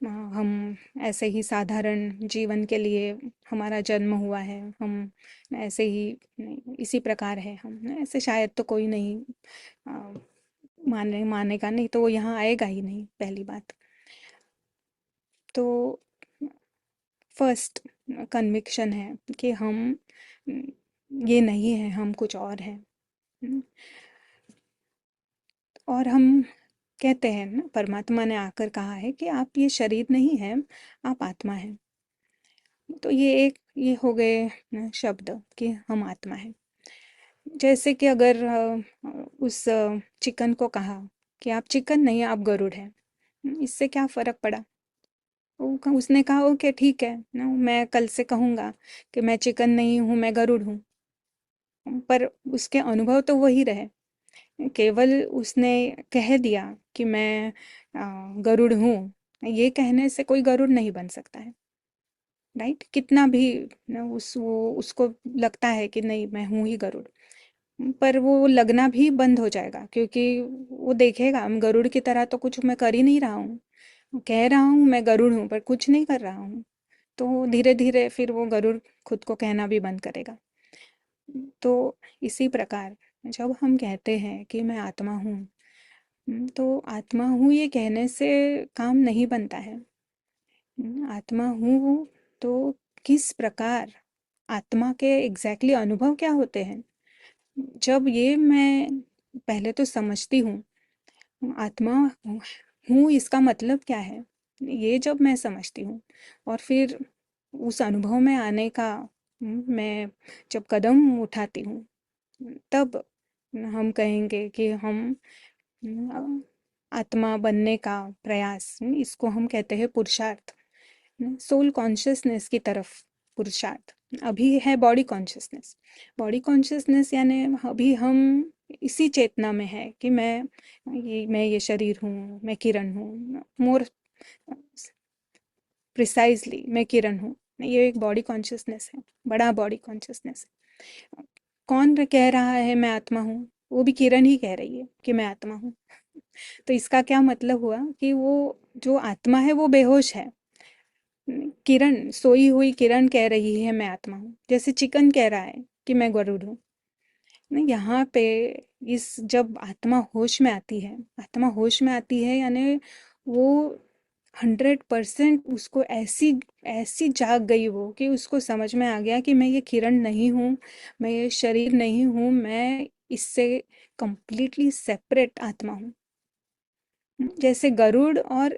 हम ऐसे ही साधारण जीवन के लिए हमारा जन्म हुआ है, हम ऐसे ही नहीं, इसी प्रकार है हम ना? ऐसे शायद तो कोई नहीं अ, मानेगा नहीं, तो वो यहाँ आएगा ही नहीं, पहली बात। तो फर्स्ट कन्विक्शन है कि हम ये नहीं है, हम कुछ और हैं। और हम कहते हैं ना, परमात्मा ने आकर कहा है कि आप ये शरीर नहीं हैं, आप आत्मा हैं। तो ये हो गए शब्द कि हम आत्मा हैं। जैसे कि अगर उस चिकन को कहा कि आप चिकन नहीं, आप गरुड़ हैं। इससे क्या फ़र्क पड़ा? उसने कहा ओके ठीक है ना, मैं कल से कहूँगा कि मैं चिकन नहीं हूँ, मैं गरुड़ हूँ। पर उसके अनुभव तो वही रहे। केवल उसने कह दिया कि मैं गरुड़ हूँ, ये कहने से कोई गरुड़ नहीं बन सकता है। राइट, कितना भी ना उसको लगता है कि नहीं मैं हूँ ही गरुड़, पर वो लगना भी बंद हो जाएगा, क्योंकि वो देखेगा हम गरुड़ की तरह तो कुछ मैं कर ही नहीं रहा हूँ, कह रहा हूँ मैं गरुड़ हूँ पर कुछ नहीं कर रहा हूँ। तो धीरे धीरे फिर वो गरुड़ खुद को कहना भी बंद करेगा। तो इसी प्रकार जब हम कहते हैं कि मैं आत्मा हूँ, तो आत्मा हूँ ये कहने से काम नहीं बनता है। आत्मा हूँ तो किस प्रकार आत्मा के एग्जैक्टली अनुभव क्या होते हैं, जब ये मैं पहले तो समझती हूँ आत्मा हूँ इसका मतलब क्या है, ये जब मैं समझती हूँ और फिर उस अनुभव में आने का मैं जब कदम उठाती हूँ, तब हम कहेंगे कि हम आत्मा बनने का प्रयास, इसको हम कहते हैं पुरुषार्थ, सोल कॉन्शियसनेस की तरफ पुरुषार्थ। अभी है बॉडी कॉन्शियसनेस। बॉडी कॉन्शियसनेस यानी अभी हम इसी चेतना में है कि मैं ये शरीर हूँ, मैं किरण हूँ, मोर प्रिसाइजली मैं किरण हूँ। ये एक बॉडी कॉन्शियसनेस है, बड़ा बॉडी कॉन्शियसनेस है। कौन कह रहा है मैं आत्मा हूँ? वो भी किरण ही कह रही है कि मैं आत्मा हूँ। तो इसका क्या मतलब हुआ कि वो जो आत्मा है वो बेहोश है। किरण, सोई हुई किरण कह रही है मैं आत्मा हूँ, जैसे चिकन कह रहा है कि मैं गरुड़ हूँ। नहीं, यहाँ पे इस जब आत्मा होश में आती है, आत्मा होश में आती है यानी वो 100% उसको ऐसी ऐसी जाग गई वो कि उसको समझ में आ गया कि मैं ये किरण नहीं हूँ, मैं ये शरीर नहीं हूँ, मैं इससे कंप्लीटली सेपरेट आत्मा हूँ। जैसे गरुड़ और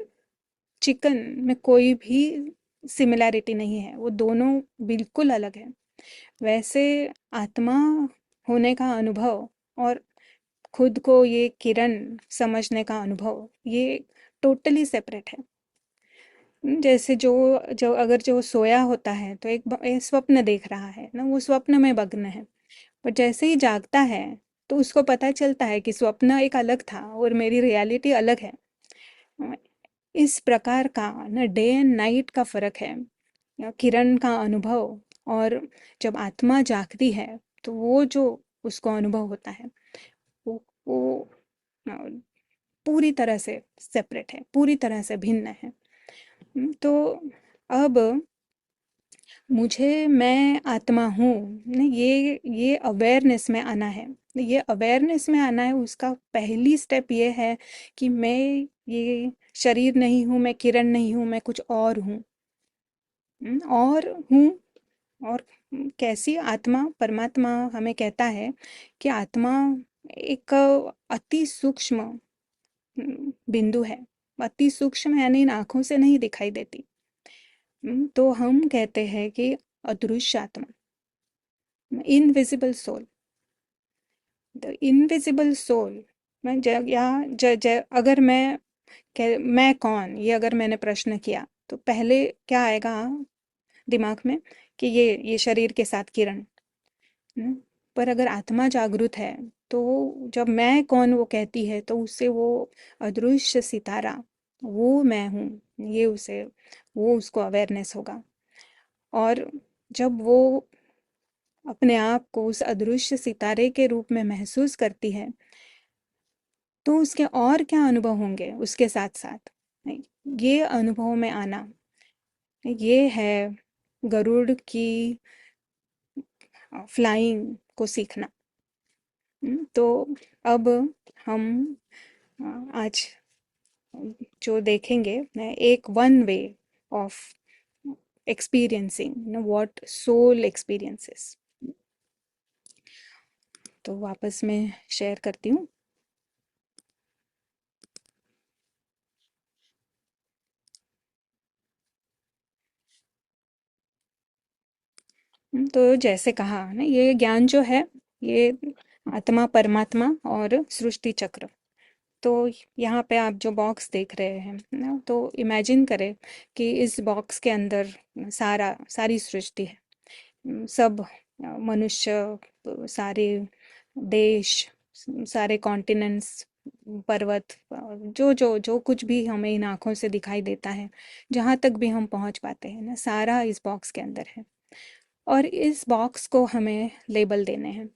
चिकन में कोई भी सिमिलैरिटी नहीं है, वो दोनों बिल्कुल अलग है। वैसे आत्मा होने का अनुभव और खुद को ये किरण समझने का अनुभव, ये टोटली सेपरेट है। जैसे जो जो अगर जो सोया होता है तो एक स्वप्न देख रहा है ना, वो स्वप्न में मग्न है। पर जैसे ही जागता है तो उसको पता चलता है कि स्वप्न एक अलग था और मेरी रियलिटी अलग है। इस प्रकार का ना डे एंड नाइट का फर्क है, या किरण का अनुभव और जब आत्मा जागती है तो वो जो उसको अनुभव होता है वो अ, पूरी तरह से सेपरेट है, पूरी तरह से भिन्न है। तो अब मुझे मैं आत्मा हूँ, नहीं, ये अवेयरनेस में आना है। ये अवेयरनेस में आना है, उसका पहली स्टेप ये है कि मैं ये शरीर नहीं हूँ, मैं किरण नहीं हूँ, मैं कुछ और हूँ। और हूँ। और कैसी आत्मा, परमात्मा हमें कहता है कि आत्मा एक अति सूक्ष्म बिंदु है। अति सूक्ष्म यानी इन आंखों से नहीं दिखाई देती। तो हम कहते हैं कि अदृश्य आत्मा, invisible soul. The invisible soul. मैं या अगर मैं कौन, ये अगर मैंने प्रश्न किया तो पहले क्या आएगा दिमाग में कि ये शरीर के साथ किरण। हम्म, पर अगर आत्मा जागृत है तो जब मैं कौन वो कहती है तो उससे वो अदृश्य सितारा, वो मैं हूँ, ये उसे वो उसको अवेयरनेस होगा। और जब वो अपने आप को उस अदृश्य सितारे के रूप में महसूस करती है तो उसके और क्या अनुभव होंगे उसके साथ साथ। नहीं, ये अनुभव में आना, ये है गरुड़ की फ्लाइंग को सीखना। तो अब हम आज जो देखेंगे एक one way of experiencing what soul experiences. तो वापस मैं शेयर करती हूँ। तो जैसे कहा ना, ये ज्ञान जो है ये आत्मा, परमात्मा और सृष्टि चक्र, तो यहाँ पे आप जो बॉक्स देख रहे हैं ना, तो इमेजिन करें कि इस बॉक्स के अंदर सारी सृष्टि है। सब मनुष्य, सारे देश, सारे कॉन्टिनेंट्स, पर्वत, जो जो जो कुछ भी हमें इन आँखों से दिखाई देता है, जहाँ तक भी हम पहुँच पाते हैं ना, सारा इस बॉक्स के अंदर है। और इस बॉक्स को हमें लेबल देने हैं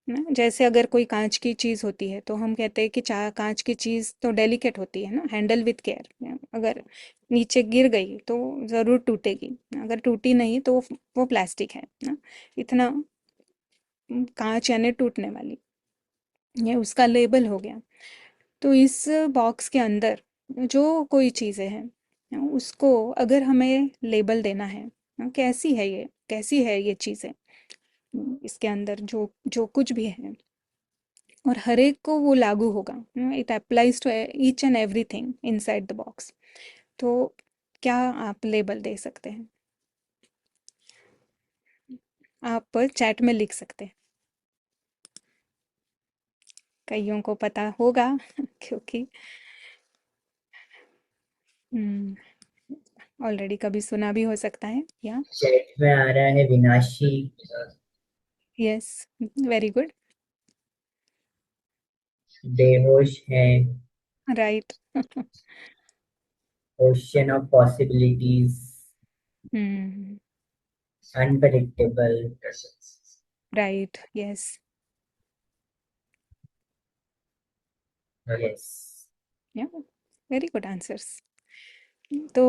ना। जैसे अगर कोई कांच की चीज़ होती है तो हम कहते हैं कि चा कांच की चीज़ तो डेलिकेट होती है ना, हैंडल विथ केयर। अगर नीचे गिर गई तो ज़रूर टूटेगी, अगर टूटी नहीं तो वो प्लास्टिक है ना। इतना कांच यानी टूटने वाली, ये उसका लेबल हो गया। तो इस बॉक्स के अंदर जो कोई चीज़ें हैं, उसको अगर हमें लेबल देना है, कैसी है ये चीज़ें, इसके अंदर जो जो कुछ भी है, और हर एक को वो लागू होगा। It applies to each and everything inside the box. तो क्या आप लेबल दे सकते हैं? आप चैट में लिख सकते हैं। कईयों को पता होगा क्योंकि ऑलरेडी कभी सुना भी हो सकता है, या चैट में आ रहा है विनाशी, यस, वेरी गुड, बेहोश है, right. Ocean of possibilities, hmm, unpredictable. Right, yes. Yes. या, वेरी गुड आंसर्स। तो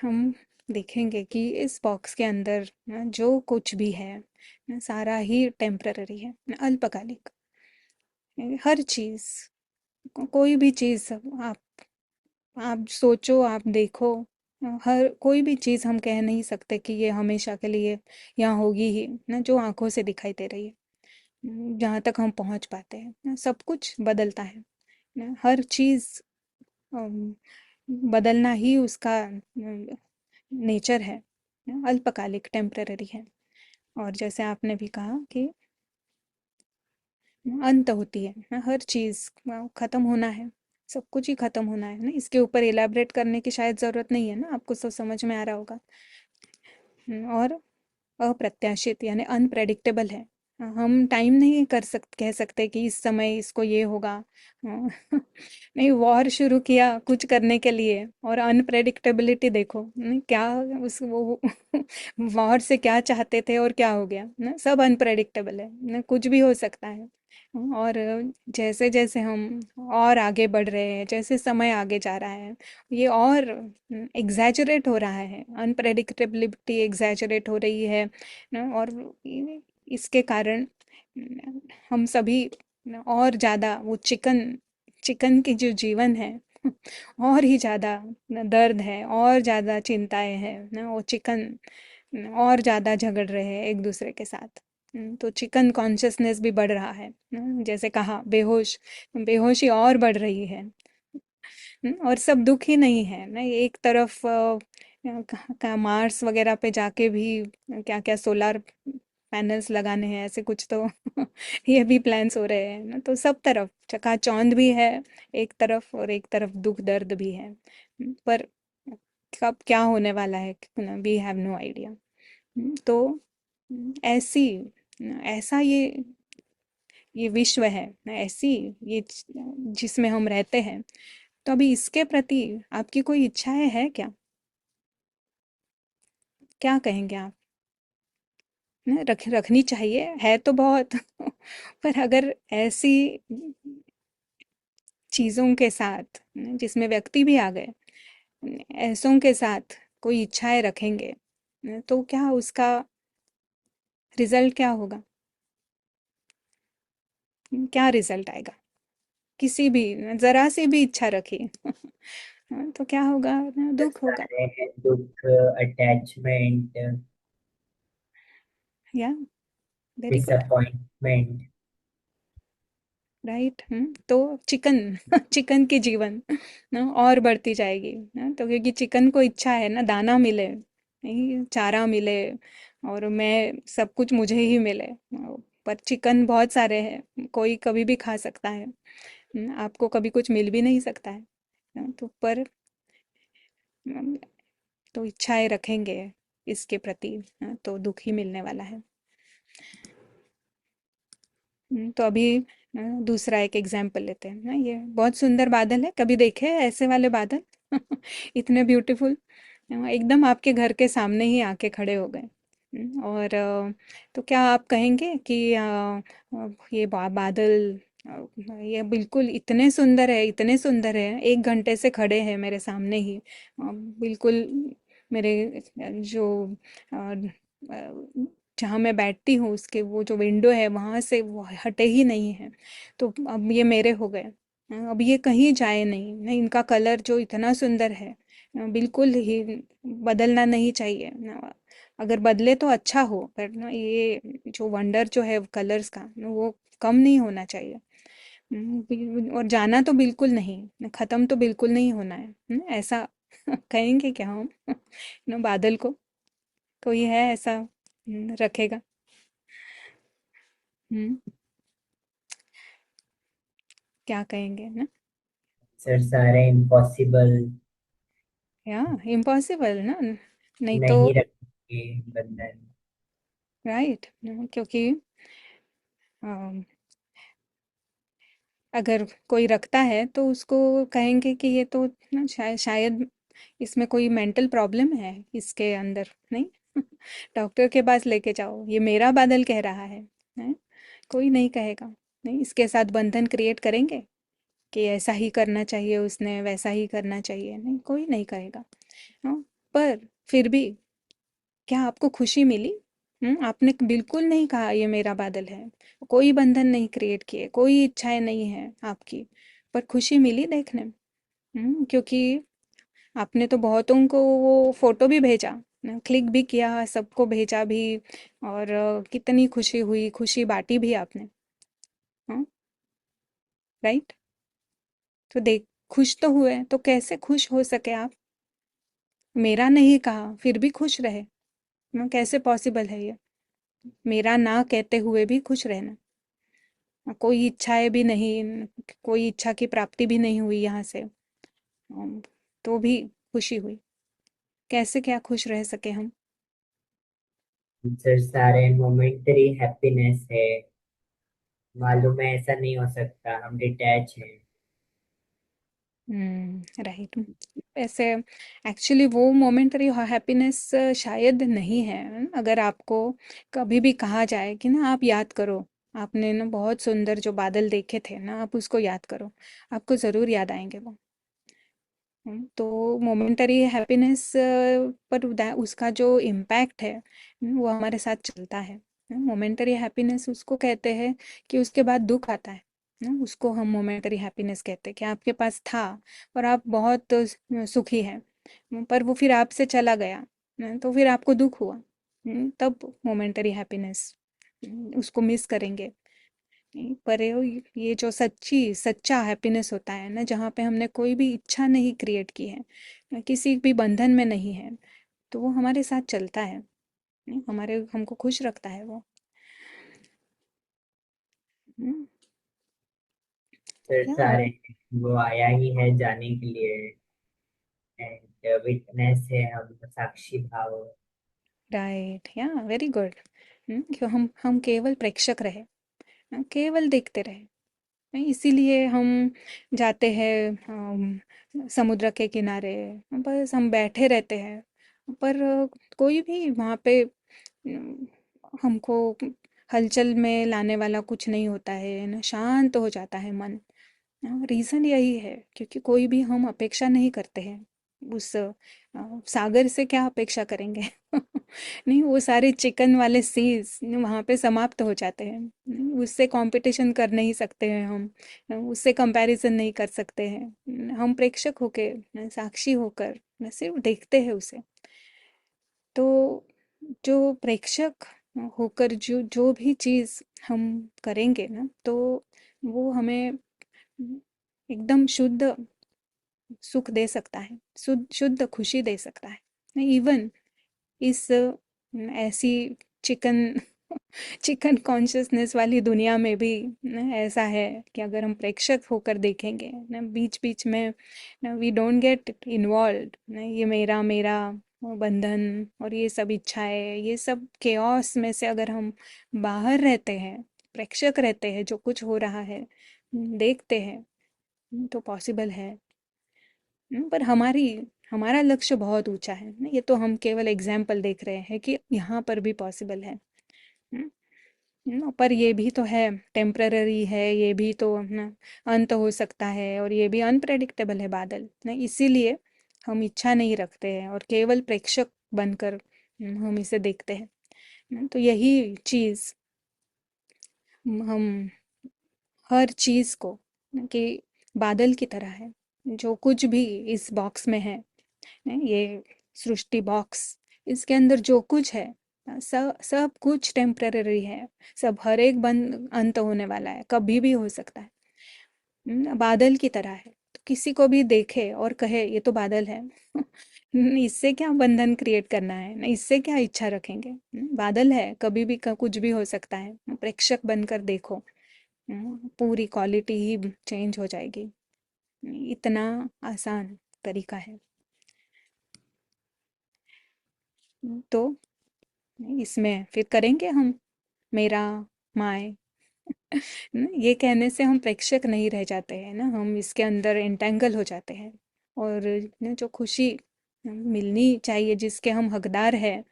हम देखेंगे कि इस बॉक्स के अंदर ना जो कुछ भी है ना, सारा ही टेम्पररी है ना, अल्पकालिक। हर चीज़, कोई भी चीज़ आप सोचो, आप देखो, हर कोई भी चीज़ हम कह नहीं सकते कि ये हमेशा के लिए यहाँ होगी ही ना, जो आंखों से दिखाई दे रही है। जहाँ तक हम पहुँच पाते हैं ना, सब कुछ बदलता है ना, हर चीज़ अम, बदलना ही उसका नेचर है ना, अल्पकालिक, टेम्पररी है। और जैसे आपने भी कहा कि अंत होती है ना, हर चीज़ ख़त्म होना है, सब कुछ ही ख़त्म होना है ना। इसके ऊपर इलैबोरेट करने की शायद ज़रूरत नहीं है ना, आपको सब समझ में आ रहा होगा। और अप्रत्याशित यानी अनप्रेडिक्टेबल है। हम टाइम नहीं कह सकते कि इस समय इसको ये होगा। नहीं, वॉर शुरू किया कुछ करने के लिए, और अनप्रेडिक्टेबिलिटी देखो, नहीं क्या, उस वो वॉर से क्या चाहते थे और क्या हो गया ना, सब अनप्रेडिक्टेबल है ना, कुछ भी हो सकता है। और जैसे जैसे हम और आगे बढ़ रहे हैं, जैसे समय आगे जा रहा है, ये और एग्जैजरेट हो रहा है, अनप्रेडिक्टेबिलिटी एग्जैजरेट हो रही है ना। और इसके कारण हम सभी और ज़्यादा वो चिकन चिकन की जो जीवन है और ही ज़्यादा दर्द है, और ज़्यादा चिंताएं हैं ना, वो चिकन और ज़्यादा झगड़ रहे हैं एक दूसरे के साथ। तो चिकन कॉन्शियसनेस भी बढ़ रहा है ना, जैसे कहा बेहोशी और बढ़ रही है। और सब दुख ही नहीं है ना, एक तरफ मार्स वगैरह पे जाके भी क्या क्या सोलर पैनल्स लगाने हैं, ऐसे कुछ तो ये भी प्लान्स हो रहे हैं ना। तो सब तरफ चकाचौंध भी है एक तरफ, और एक तरफ दुख दर्द भी है। पर कब क्या होने वाला है, वी हैव नो आइडिया। तो ऐसी ऐसा ये विश्व है ना, ऐसी ये जिसमें हम रहते हैं। तो अभी इसके प्रति आपकी कोई इच्छाएं है क्या? क्या कहेंगे आप? ना रखनी चाहिए, है तो बहुत पर अगर ऐसी चीजों के साथ जिसमें व्यक्ति भी आ गए, ऐसों के साथ कोई इच्छाएं रखेंगे, तो क्या उसका रिजल्ट क्या होगा? क्या रिजल्ट आएगा? किसी भी जरा सी भी इच्छा रखी तो क्या होगा ना, दुख होगा। सारे हैं दुख, अटैचमेंट, या, वेरी गुड, डिसअपॉइंटमेंट। राइट। तो चिकन चिकन की जीवन ना और बढ़ती जाएगी ना, तो क्योंकि चिकन को इच्छा है ना, दाना मिले, नहीं चारा मिले, और मैं सब कुछ मुझे ही मिले। पर चिकन बहुत सारे हैं, कोई कभी भी खा सकता है आपको कभी कुछ मिल भी नहीं सकता है। तो पर तो इच्छाएं रखेंगे इसके प्रति, तो दुख ही मिलने वाला है। तो अभी दूसरा एक एग्जाम्पल लेते हैं ना। ये बहुत सुंदर बादल है, कभी देखे हैं ऐसे वाले बादल? इतने ब्यूटीफुल, एकदम आपके घर के सामने ही आके खड़े हो गए। और तो क्या आप कहेंगे कि ये बादल ये बिल्कुल इतने सुंदर है, इतने सुंदर है, 1 घंटे से खड़े हैं मेरे सामने ही, बिल्कुल मेरे जो जहाँ मैं बैठती हूँ उसके वो जो विंडो है वहाँ से वो हटे ही नहीं है। तो अब ये मेरे हो गए, अब ये कहीं जाए नहीं, नहीं इनका कलर जो इतना सुंदर है, बिल्कुल ही बदलना नहीं चाहिए ना। अगर बदले तो अच्छा हो, पर ना ये जो वंडर जो है कलर्स का वो कम नहीं होना चाहिए। और जाना तो बिल्कुल नहीं, खत्म तो बिल्कुल नहीं होना है, ऐसा कहेंगे क्या हम? ना बादल को कोई है ऐसा रखेगा? हम्म क्या कहेंगे ना? सर सारे इम्पॉसिबल या इम्पॉसिबल ना, नहीं तो नहीं रखेंगे बंधन। राइट, क्योंकि अम, अगर कोई रखता है तो उसको कहेंगे कि ये तो ना शायद इसमें कोई मेंटल प्रॉब्लम है इसके अंदर, नहीं? डॉक्टर के पास लेके जाओ, ये मेरा बादल कह रहा है? कोई नहीं कहेगा। नहीं, इसके साथ बंधन क्रिएट करेंगे कि ऐसा ही करना चाहिए, उसने वैसा ही करना चाहिए, नहीं कोई नहीं कहेगा। हाँ, पर फिर भी क्या आपको खुशी मिली? आपने बिल्कुल नहीं कहा ये मेरा बादल है, कोई बंधन नहीं क्रिएट किए, कोई इच्छाएं नहीं है आपकी, पर खुशी मिली देखने में। क्योंकि आपने तो बहुतों को वो फोटो भी भेजा, क्लिक भी किया, सबको भेजा भी, और कितनी खुशी हुई, खुशी बांटी भी आपने। हाँ, राइट। तो देख, खुश तो हुए, तो कैसे खुश हो सके आप? मेरा नहीं कहा फिर भी खुश रहे, कैसे पॉसिबल है ये? मेरा ना कहते हुए भी खुश रहना, कोई इच्छाएं भी नहीं, कोई इच्छा की प्राप्ति भी नहीं हुई यहाँ से, तो भी खुशी हुई। कैसे क्या खुश रह सके हम? सर सारे मोमेंटरी हैप्पीनेस है, मालूम है ऐसा नहीं हो सकता, हम डिटैच हैं। राइट। ऐसे एक्चुअली वो मोमेंटरी हैप्पीनेस शायद नहीं है। अगर आपको कभी भी कहा जाए कि ना आप याद करो, आपने ना बहुत सुंदर जो बादल देखे थे ना, आप उसको याद करो, आपको ज़रूर याद आएंगे वो। तो मोमेंटरी हैप्पीनेस पर उसका जो इम्पैक्ट है, वो हमारे साथ चलता है। मोमेंटरी हैप्पीनेस उसको कहते हैं कि उसके बाद दुख आता है, उसको हम मोमेंटरी हैप्पीनेस कहते हैं कि आपके पास था और आप बहुत सुखी हैं, पर वो फिर आपसे चला गया, तो फिर आपको दुख हुआ, तब मोमेंटरी हैप्पीनेस उसको मिस करेंगे। नहीं, पर ये जो सच्चा हैप्पीनेस होता है ना, जहाँ पे हमने कोई भी इच्छा नहीं क्रिएट की है, किसी भी बंधन में नहीं है, तो वो हमारे साथ चलता है, नहीं, हमारे हमको खुश रखता है वो। हम्म, सर या सारे वो आया ही है जाने के लिए, एंड विटनेस है हम, साक्षी भाव। राइट, या वेरी गुड। क्यों हम केवल प्रेक्षक रहे, केवल देखते रहे, नहीं, इसीलिए हम जाते हैं समुद्र के किनारे, बस हम बैठे रहते हैं, पर कोई भी वहाँ पे हमको हलचल में लाने वाला कुछ नहीं होता है ना, शांत हो जाता है मन। रीज़न यही है क्योंकि कोई भी हम अपेक्षा नहीं करते हैं उस सागर से, क्या अपेक्षा करेंगे? नहीं, वो सारे चिकन वाले सीज वहाँ पे समाप्त हो जाते हैं, उससे कंपटीशन कर नहीं सकते हैं हम, उससे कंपैरिजन नहीं कर सकते हैं। हम प्रेक्षक होके, साक्षी होकर सिर्फ देखते हैं उसे। तो जो प्रेक्षक होकर जो जो भी चीज़ हम करेंगे ना, तो वो हमें एकदम शुद्ध सुख दे सकता है, शुद्ध शुद्ध खुशी दे सकता है। इवन इस ऐसी चिकन चिकन कॉन्शियसनेस वाली दुनिया में भी न, ऐसा है कि अगर हम प्रेक्षक होकर देखेंगे ना, बीच बीच में ना, वी डोंट गेट इन्वॉल्व ना, ये मेरा मेरा बंधन और ये सब इच्छाएं, ये सब केओस में से अगर हम बाहर रहते हैं, प्रेक्षक रहते हैं, जो कुछ हो रहा है देखते हैं, तो पॉसिबल है। पर हमारा लक्ष्य बहुत ऊंचा है ना, ये तो हम केवल एग्जाम्पल देख रहे हैं कि यहाँ पर भी पॉसिबल है। हम्म, पर ये भी तो है, टेम्पररी है, ये भी तो ना अंत हो सकता है, और ये भी अनप्रेडिक्टेबल है बादल ना, इसीलिए हम इच्छा नहीं रखते हैं और केवल प्रेक्षक बनकर हम इसे देखते हैं। तो यही चीज़ हम हर चीज़ को कि बादल की तरह है, जो कुछ भी इस बॉक्स में है, ये सृष्टि बॉक्स, इसके अंदर जो कुछ है सब सब कुछ टेम्पररी है। सब हर एक बंद अंत होने वाला है, कभी भी हो सकता है। बादल की तरह है, तो किसी को भी देखे और कहे ये तो बादल है इससे क्या बंधन क्रिएट करना है ना, इससे क्या इच्छा रखेंगे। बादल है, कभी भी कुछ भी हो सकता है, प्रेक्षक बनकर देखो। पूरी क्वालिटी ही चेंज हो जाएगी। इतना आसान तरीका है। तो इसमें फिर करेंगे हम मेरा माय ये कहने से हम प्रेक्षक नहीं रह जाते हैं ना, हम इसके अंदर एंटेंगल हो जाते हैं। और जो खुशी मिलनी चाहिए, जिसके हम हकदार हैं,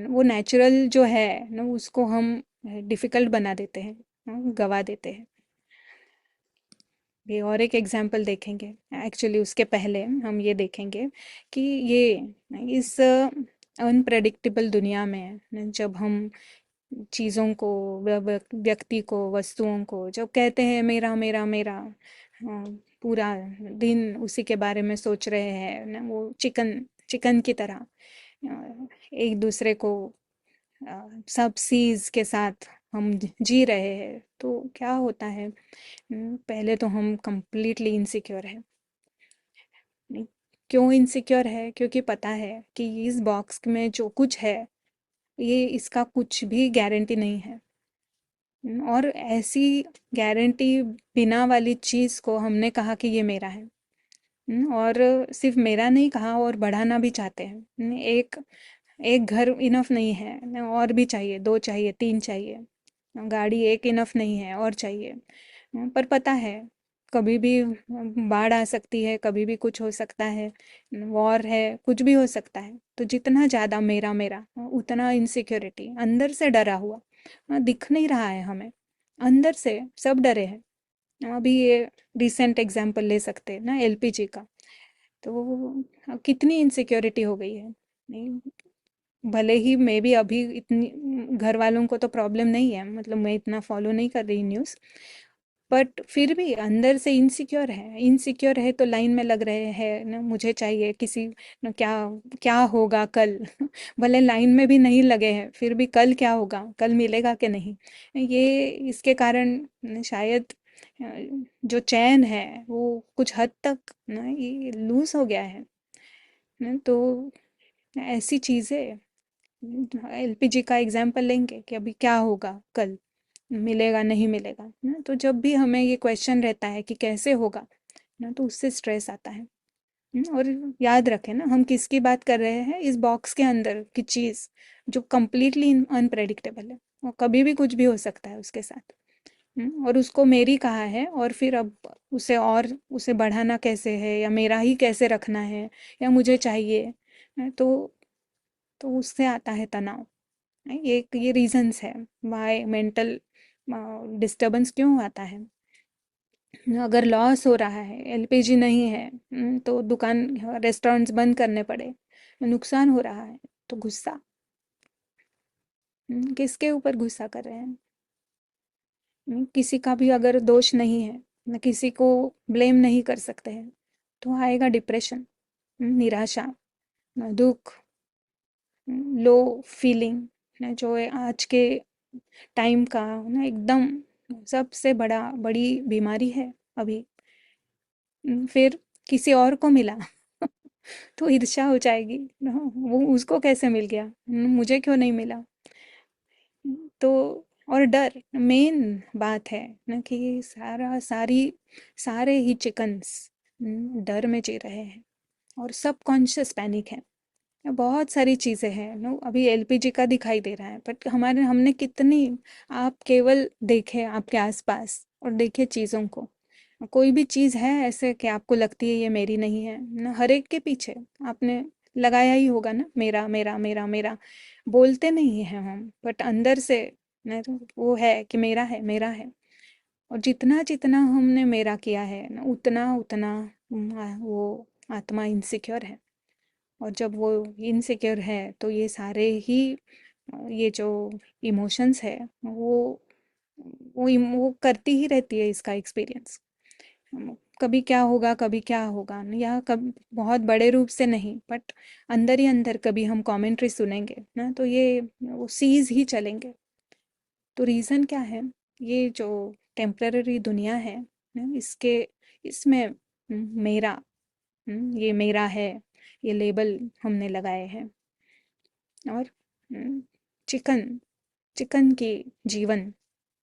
वो नेचुरल जो है ना, उसको हम डिफिकल्ट बना देते हैं, गवा देते हैं। ये और एक एग्जाम्पल देखेंगे। एक्चुअली उसके पहले हम ये देखेंगे कि ये इस अनप्रेडिक्टेबल दुनिया में जब हम चीज़ों को, व्यक्ति को, वस्तुओं को जब कहते हैं मेरा मेरा मेरा, पूरा दिन उसी के बारे में सोच रहे हैं ना, वो चिकन चिकन की तरह एक दूसरे को सब सीज के साथ हम जी रहे हैं, तो क्या होता है। पहले तो हम कंप्लीटली इनसिक्योर है। नहीं, क्यों इनसिक्योर है? क्योंकि पता है कि इस बॉक्स में जो कुछ है, ये इसका कुछ भी गारंटी नहीं है। और ऐसी गारंटी बिना वाली चीज़ को हमने कहा कि ये मेरा है। और सिर्फ मेरा नहीं कहा, और बढ़ाना भी चाहते हैं। एक एक घर इनफ नहीं है न, और भी चाहिए, दो चाहिए, तीन चाहिए। गाड़ी एक इनफ नहीं है, और चाहिए। पर पता है कभी भी बाढ़ आ सकती है, कभी भी कुछ हो सकता है, वॉर है, कुछ भी हो सकता है। तो जितना ज़्यादा मेरा मेरा, उतना इनसिक्योरिटी, अंदर से डरा हुआ, दिख नहीं रहा है हमें, अंदर से सब डरे हैं। अभी ये रिसेंट एग्जांपल ले सकते हैं ना, एलपीजी का। तो कितनी इनसिक्योरिटी हो गई है। नहीं, भले ही मैं भी अभी इतनी, घर वालों को तो प्रॉब्लम नहीं है, मतलब मैं इतना फॉलो नहीं कर रही न्यूज़, बट फिर भी अंदर से इनसिक्योर है। इनसिक्योर है तो लाइन में लग रहे हैं ना, मुझे चाहिए किसी ना, क्या क्या होगा कल भले लाइन में भी नहीं लगे हैं, फिर भी कल क्या होगा, कल मिलेगा कि नहीं। ये इसके कारण शायद जो चैन है वो कुछ हद तक ना ये लूज हो गया है ना। तो ऐसी चीज़ें, एलपीजी का एग्जाम्पल लेंगे कि अभी क्या होगा कल, मिलेगा नहीं मिलेगा ना, तो जब भी हमें ये क्वेश्चन रहता है कि कैसे होगा ना, तो उससे स्ट्रेस आता है। और याद रखें ना, हम किसकी बात कर रहे हैं, इस बॉक्स के अंदर की चीज़ जो कंप्लीटली अनप्रेडिक्टेबल है, और कभी भी कुछ भी हो सकता है उसके साथ। और उसको मेरी कहा है, और फिर अब उसे और उसे बढ़ाना कैसे है, या मेरा ही कैसे रखना है, या मुझे चाहिए। तो उससे आता है तनाव। ये रीजंस है वाई मेंटल डिस्टरबेंस क्यों आता है। अगर लॉस हो रहा है, एलपीजी नहीं है, तो दुकान रेस्टोरेंट्स बंद करने पड़े, नुकसान हो रहा है, तो गुस्सा। किसके ऊपर गुस्सा कर रहे हैं। किसी का भी अगर दोष नहीं है, न किसी को ब्लेम नहीं कर सकते हैं, तो आएगा डिप्रेशन, निराशा, दुख, लो फीलिंग, जो है आज के टाइम का ना एकदम सबसे बड़ी बीमारी है अभी। फिर किसी और को मिला तो ईर्ष्या हो जाएगी। वो उसको कैसे मिल गया, मुझे क्यों नहीं मिला। तो और डर मेन बात है ना कि सारे ही चिकन्स डर में जी रहे हैं और सब कॉन्शियस पैनिक है। बहुत सारी चीज़ें हैं नो, अभी एलपीजी का दिखाई दे रहा है बट हमारे हमने कितनी, आप केवल देखें आपके आसपास और देखें चीज़ों को, कोई भी चीज़ है ऐसे कि आपको लगती है ये मेरी नहीं है ना, हर एक के पीछे आपने लगाया ही होगा ना, मेरा मेरा मेरा मेरा, बोलते नहीं हैं हम बट अंदर से ना तो वो है कि मेरा है मेरा है। और जितना जितना हमने मेरा किया है ना उतना उतना वो आत्मा इनसिक्योर है। और जब वो इनसिक्योर है तो ये सारे ही ये जो इमोशंस है वो करती ही रहती है इसका एक्सपीरियंस। कभी क्या होगा कभी क्या होगा या कभी बहुत बड़े रूप से नहीं बट अंदर ही अंदर कभी हम कमेंट्री सुनेंगे ना तो ये वो सीज ही चलेंगे। तो रीज़न क्या है, ये जो टेम्पररी दुनिया है ना इसके इसमें मेरा, ये मेरा है, ये लेबल हमने लगाए हैं। और हम्म, चिकन चिकन की जीवन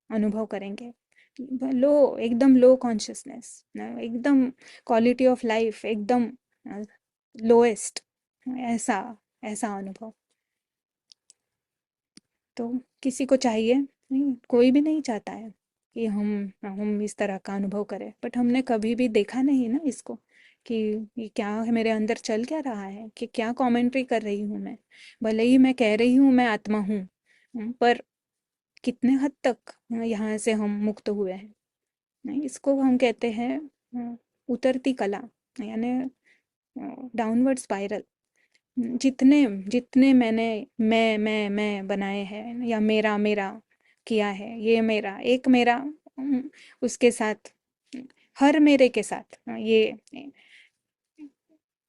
अनुभव करेंगे, लो एकदम लो कॉन्शियसनेस ना, एकदम क्वालिटी ऑफ लाइफ एकदम लोएस्ट, ऐसा ऐसा अनुभव। तो किसी को चाहिए नहीं, कोई भी नहीं चाहता है कि हम इस तरह का अनुभव करें बट हमने कभी भी देखा नहीं ना इसको कि ये क्या है, मेरे अंदर चल क्या रहा है, कि क्या कमेंट्री कर रही हूँ मैं। भले ही मैं कह रही हूँ मैं आत्मा हूँ, पर कितने हद तक यहाँ से हम मुक्त हुए हैं। नहीं, इसको हम कहते हैं उतरती कला, यानी डाउनवर्ड स्पाइरल। जितने जितने मैंने मैं बनाए हैं या मेरा मेरा किया है, ये मेरा एक मेरा, उसके साथ हर मेरे के साथ ये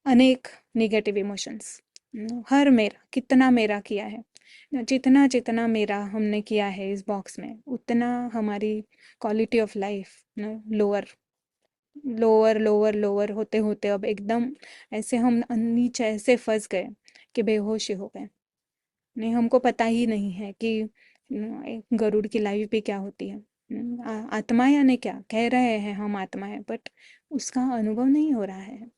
अनेक निगेटिव इमोशंस, हर मेरा कितना मेरा किया है, जितना जितना मेरा हमने किया है इस बॉक्स में उतना हमारी quality of life lower lower lower lower होते होते अब एकदम ऐसे हम नीचे ऐसे फंस गए कि बेहोश ही हो गए। नहीं, हमको पता ही नहीं है कि एक गरुड़ की लाइफ भी क्या होती है। आत्मा यानी क्या कह रहे हैं हम आत्मा है बट उसका अनुभव नहीं हो रहा है।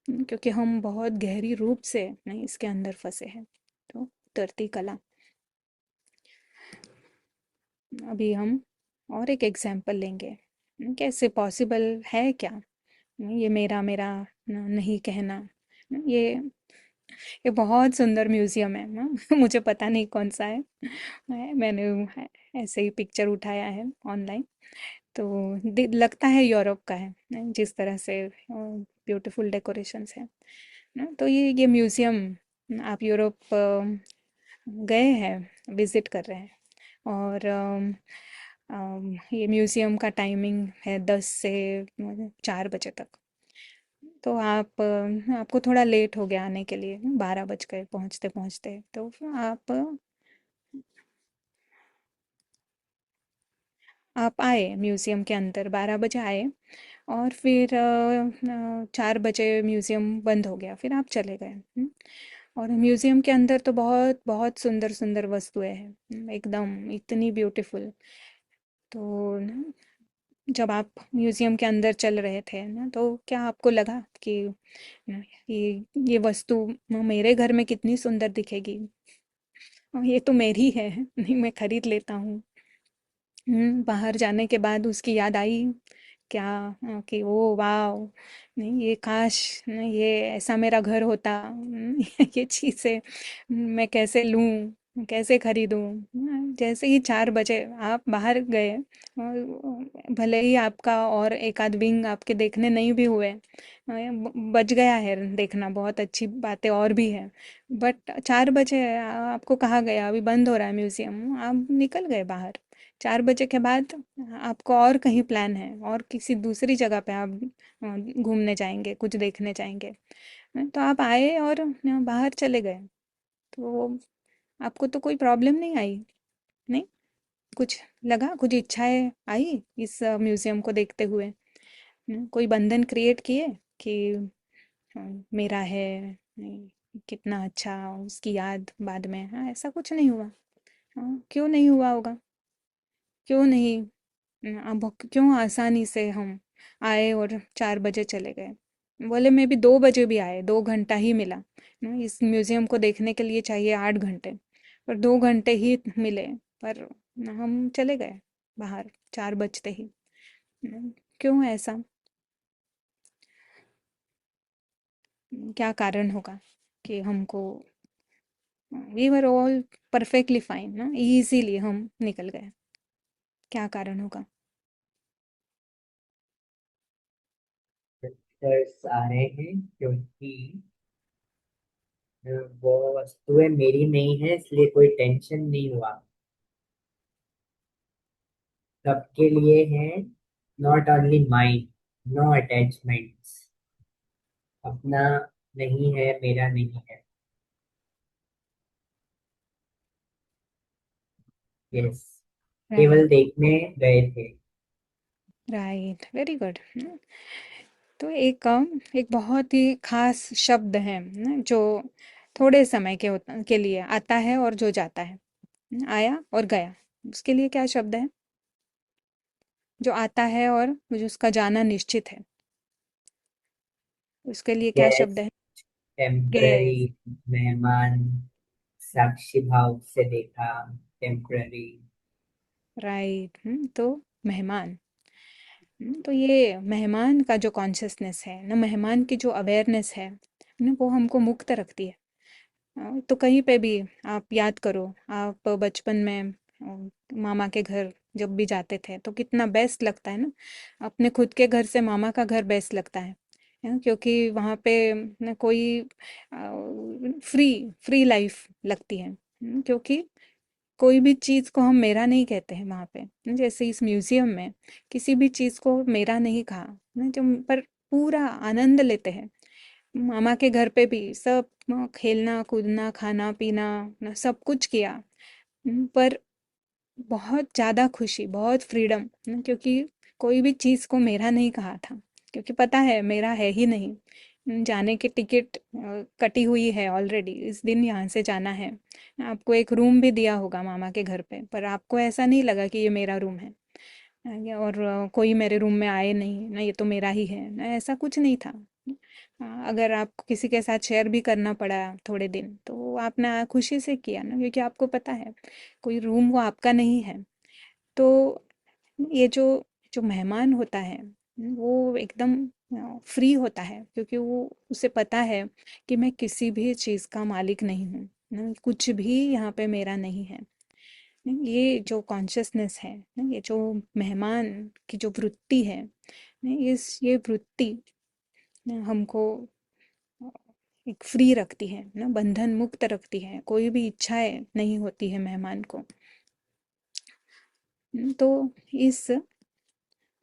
क्योंकि हम बहुत गहरी रूप से नहीं इसके अंदर फंसे हैं। तो उतरती कला, अभी हम और एक एग्जाम्पल लेंगे। कैसे पॉसिबल है क्या ये मेरा मेरा नहीं कहना। ये ये बहुत सुंदर म्यूजियम है ना मुझे पता नहीं कौन सा है, मैंने ऐसे ही पिक्चर उठाया है ऑनलाइन। तो लगता है यूरोप का है जिस तरह से ब्यूटीफुल डेकोरेशंस है ना। तो ये म्यूजियम आप यूरोप गए हैं, विजिट कर रहे हैं और ये म्यूजियम का टाइमिंग है 10 से 4 बजे तक। तो आपको थोड़ा लेट हो गया आने के लिए, 12 बज गए पहुंचते पहुंचते, तो आप आए म्यूज़ियम के अंदर 12 बजे आए और फिर 4 बजे म्यूज़ियम बंद हो गया, फिर आप चले गए। और म्यूज़ियम के अंदर तो बहुत बहुत सुंदर सुंदर वस्तुएं हैं, एकदम इतनी ब्यूटीफुल। तो न, जब आप म्यूज़ियम के अंदर चल रहे थे ना तो क्या आपको लगा कि न, ये वस्तु मेरे घर में कितनी सुंदर दिखेगी, ये तो मेरी है नहीं मैं खरीद लेता हूँ। बाहर जाने के बाद उसकी याद आई क्या, कि ओ वाह, नहीं ये काश नहीं ये ऐसा मेरा घर होता। ये चीज़ें मैं कैसे लूं कैसे खरीदूं। जैसे ही 4 बजे आप बाहर गए, भले ही आपका और एक आध विंग आपके देखने नहीं भी हुए, बच गया है देखना, बहुत अच्छी बातें और भी है बट 4 बजे आपको कहा गया अभी बंद हो रहा है म्यूजियम, आप निकल गए बाहर। 4 बजे के बाद आपको और कहीं प्लान है और किसी दूसरी जगह पे आप घूमने जाएंगे, कुछ देखने जाएंगे, तो आप आए और बाहर चले गए। तो आपको तो कोई प्रॉब्लम नहीं आई, नहीं कुछ लगा, कुछ इच्छाएं आई इस म्यूजियम को देखते हुए, कोई बंधन क्रिएट किए कि मेरा है, नहीं, कितना अच्छा, उसकी याद बाद में, हाँ ऐसा कुछ नहीं हुआ। हाँ, क्यों नहीं हुआ होगा? क्यों नहीं? अब क्यों आसानी से हम आए और 4 बजे चले गए? बोले मैं भी 2 बजे भी आए, 2 घंटा ही मिला इस म्यूजियम को देखने के लिए चाहिए 8 घंटे, पर 2 घंटे ही मिले। पर हम चले गए बाहर 4 बजते ही। क्यों ऐसा? क्या कारण होगा कि हमको we were all perfectly fine ना, इजीली हम निकल गए? क्या कारण होगा? पिक्चर्स आ रहे हैं क्योंकि वो वस्तुएं मेरी नहीं है, इसलिए कोई टेंशन नहीं हुआ। सबके लिए है, not only mine, no attachments. अपना नहीं है, मेरा नहीं है। यस। राइट। केवल देखने गए थे। Right, very good. तो एक बहुत ही खास शब्द है जो थोड़े समय के लिए आता है और जो जाता है। आया और गया। उसके लिए क्या शब्द है? जो आता है और मुझे उसका जाना निश्चित है, उसके लिए क्या शब्द गेस्ट, है? टेम्पररी। गेस। मेहमान, साक्षी भाव से देखा। टेम्पररी। राइट। तो मेहमान। तो ये मेहमान का जो कॉन्शियसनेस है ना, मेहमान की जो अवेयरनेस है ना, वो हमको मुक्त रखती है। तो कहीं पे भी आप याद करो, आप बचपन में मामा के घर जब भी जाते थे तो कितना बेस्ट लगता है ना। अपने खुद के घर से मामा का घर बेस्ट लगता है ना, क्योंकि वहाँ पे ना कोई फ्री फ्री लाइफ लगती है। क्योंकि कोई भी चीज़ को हम मेरा नहीं कहते हैं वहाँ पे। जैसे इस म्यूजियम में किसी भी चीज़ को मेरा नहीं कहा ना, जो पर पूरा आनंद लेते हैं। मामा के घर पे भी सब खेलना कूदना खाना पीना ना, सब कुछ किया। पर बहुत ज़्यादा खुशी, बहुत फ्रीडम, क्योंकि कोई भी चीज़ को मेरा नहीं कहा था, क्योंकि पता है मेरा है ही नहीं। जाने की टिकट कटी हुई है ऑलरेडी, इस दिन यहाँ से जाना है। आपको एक रूम भी दिया होगा मामा के घर पे, पर आपको ऐसा नहीं लगा कि ये मेरा रूम है। और कोई मेरे रूम में आए नहीं ना, ये तो मेरा ही है ना, ऐसा कुछ नहीं था। अगर आपको किसी के साथ शेयर भी करना पड़ा थोड़े दिन, तो आपने खुशी से किया ना, क्योंकि आपको पता है कोई रूम वो आपका नहीं है। तो ये जो जो मेहमान होता है वो एकदम फ्री होता है, क्योंकि वो उसे पता है कि मैं किसी भी चीज़ का मालिक नहीं हूँ ना, कुछ भी यहाँ पे मेरा नहीं है। ये जो कॉन्शियसनेस है ना, ये जो मेहमान की जो वृत्ति है ना, ये वृत्ति ना हमको एक फ्री रखती है ना, बंधन मुक्त रखती है। कोई भी इच्छाएं नहीं होती है मेहमान को। तो इस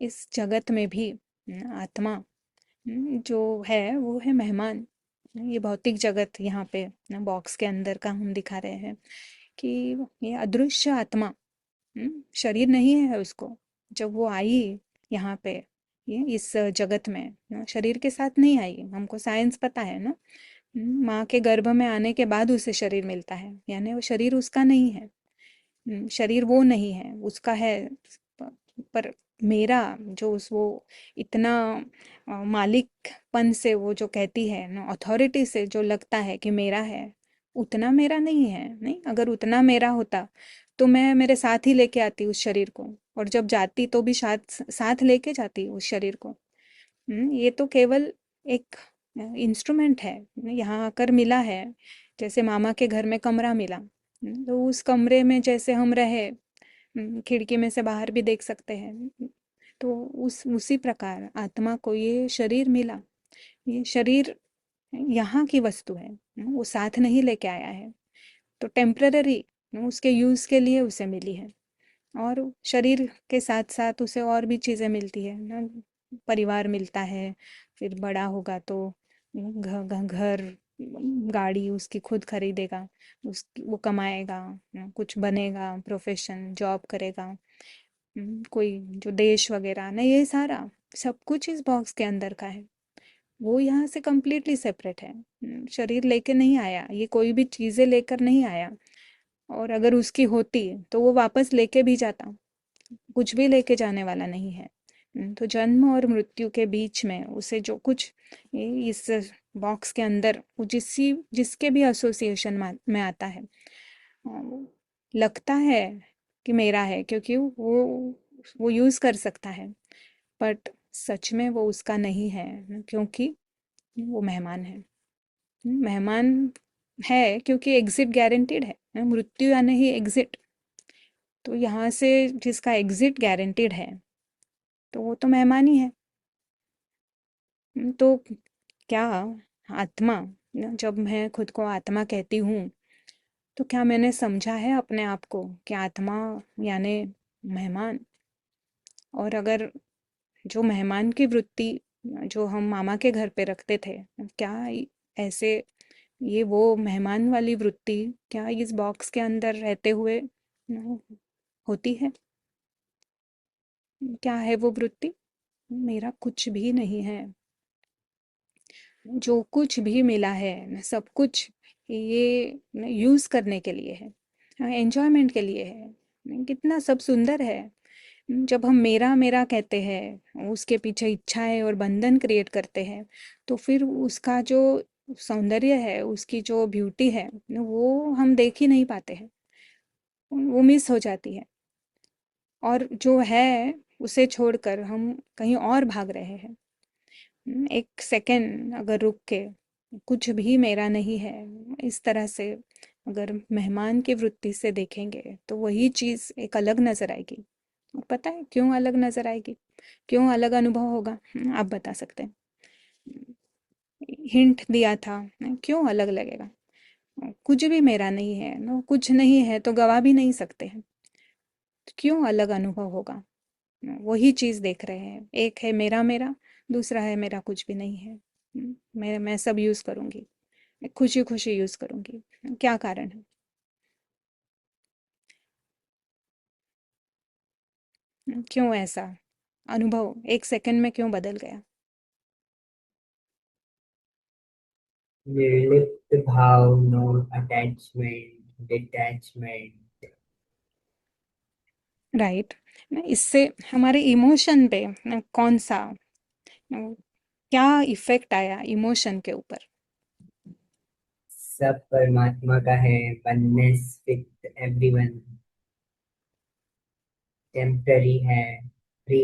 इस जगत में भी आत्मा जो है वो है मेहमान। ये भौतिक जगत यहाँ पे बॉक्स के अंदर का हम दिखा रहे हैं कि ये अदृश्य आत्मा, शरीर नहीं है उसको। जब वो आई यहाँ पे, ये इस जगत में शरीर के साथ नहीं आई। हमको साइंस पता है ना। माँ के गर्भ में आने के बाद उसे शरीर मिलता है, यानी वो शरीर उसका नहीं है। शरीर वो नहीं है, उसका है। पर मेरा जो उस वो इतना मालिकपन से वो जो कहती है ना, अथॉरिटी से जो लगता है कि मेरा है, उतना मेरा नहीं है। नहीं, अगर उतना मेरा होता तो मैं मेरे साथ ही लेके आती उस शरीर को, और जब जाती तो भी साथ साथ लेके जाती उस शरीर को। ये तो केवल एक इंस्ट्रूमेंट है, यहाँ आकर मिला है। जैसे मामा के घर में कमरा मिला, तो उस कमरे में जैसे हम रहे, खिड़की में से बाहर भी देख सकते हैं। तो उस उसी प्रकार आत्मा को ये शरीर मिला। ये शरीर यहाँ की वस्तु है, वो साथ नहीं लेके आया है। तो टेम्पररी उसके यूज के लिए उसे मिली है। और शरीर के साथ साथ उसे और भी चीजें मिलती है ना। परिवार मिलता है, फिर बड़ा होगा तो घर, गाड़ी उसकी खुद खरीदेगा, उस वो कमाएगा, कुछ बनेगा, प्रोफेशन जॉब करेगा। कोई जो देश वगैरह ना, ये सारा सब कुछ इस बॉक्स के अंदर का है। वो यहाँ से कंप्लीटली सेपरेट है। शरीर लेके नहीं आया, ये कोई भी चीजें लेकर नहीं आया। और अगर उसकी होती तो वो वापस लेके भी जाता, कुछ भी लेके जाने वाला नहीं है। तो जन्म और मृत्यु के बीच में उसे जो कुछ इस बॉक्स के अंदर वो जिसके भी एसोसिएशन में आता है, वो लगता है कि मेरा है क्योंकि वो यूज़ कर सकता है, बट सच में वो उसका नहीं है क्योंकि वो मेहमान है। मेहमान है क्योंकि एग्जिट गारंटीड है, मृत्यु यानी ही एग्जिट। तो यहाँ से जिसका एग्जिट गारंटीड है तो वो तो मेहमान ही है। तो क्या आत्मा, जब मैं खुद को आत्मा कहती हूँ तो क्या मैंने समझा है अपने आप को कि आत्मा यानी मेहमान? और अगर जो मेहमान की वृत्ति जो हम मामा के घर पे रखते थे, क्या ऐसे ये वो मेहमान वाली वृत्ति क्या इस बॉक्स के अंदर रहते हुए होती है? क्या है वो वृत्ति? मेरा कुछ भी नहीं है। जो कुछ भी मिला है सब कुछ ये यूज करने के लिए है, एंजॉयमेंट के लिए है। कितना सब सुंदर है। जब हम मेरा मेरा कहते हैं, उसके पीछे इच्छाएं और बंधन क्रिएट करते हैं, तो फिर उसका जो सौंदर्य है, उसकी जो ब्यूटी है, वो हम देख ही नहीं पाते हैं, वो मिस हो जाती है। और जो है उसे छोड़कर हम कहीं और भाग रहे हैं। एक सेकंड अगर रुक के कुछ भी मेरा नहीं है इस तरह से अगर मेहमान की वृत्ति से देखेंगे तो वही चीज़ एक अलग नजर आएगी। और पता है क्यों अलग नजर आएगी, क्यों अलग अनुभव होगा? आप बता सकते हैं? हिंट दिया था, क्यों अलग लगेगा? कुछ भी मेरा नहीं है, नो कुछ नहीं है तो गवा भी नहीं सकते हैं, तो क्यों अलग अनुभव होगा? वही चीज़ देख रहे हैं, एक है मेरा मेरा, दूसरा है मेरा कुछ भी नहीं है। मैं सब यूज़ करूँगी, खुशी खुशी यूज़ करूँगी। क्या कारण है? क्यों ऐसा अनुभव एक सेकंड में क्यों बदल गया? निर्लिप्त भाव, नो अटैचमेंट, डिटैचमेंट। राइट। इससे हमारे इमोशन पे कौन सा क्या इफेक्ट आया इमोशन के ऊपर? सब परमात्मा का है, वननेस विथ एवरीवन, टेम्पररी है, फ्री।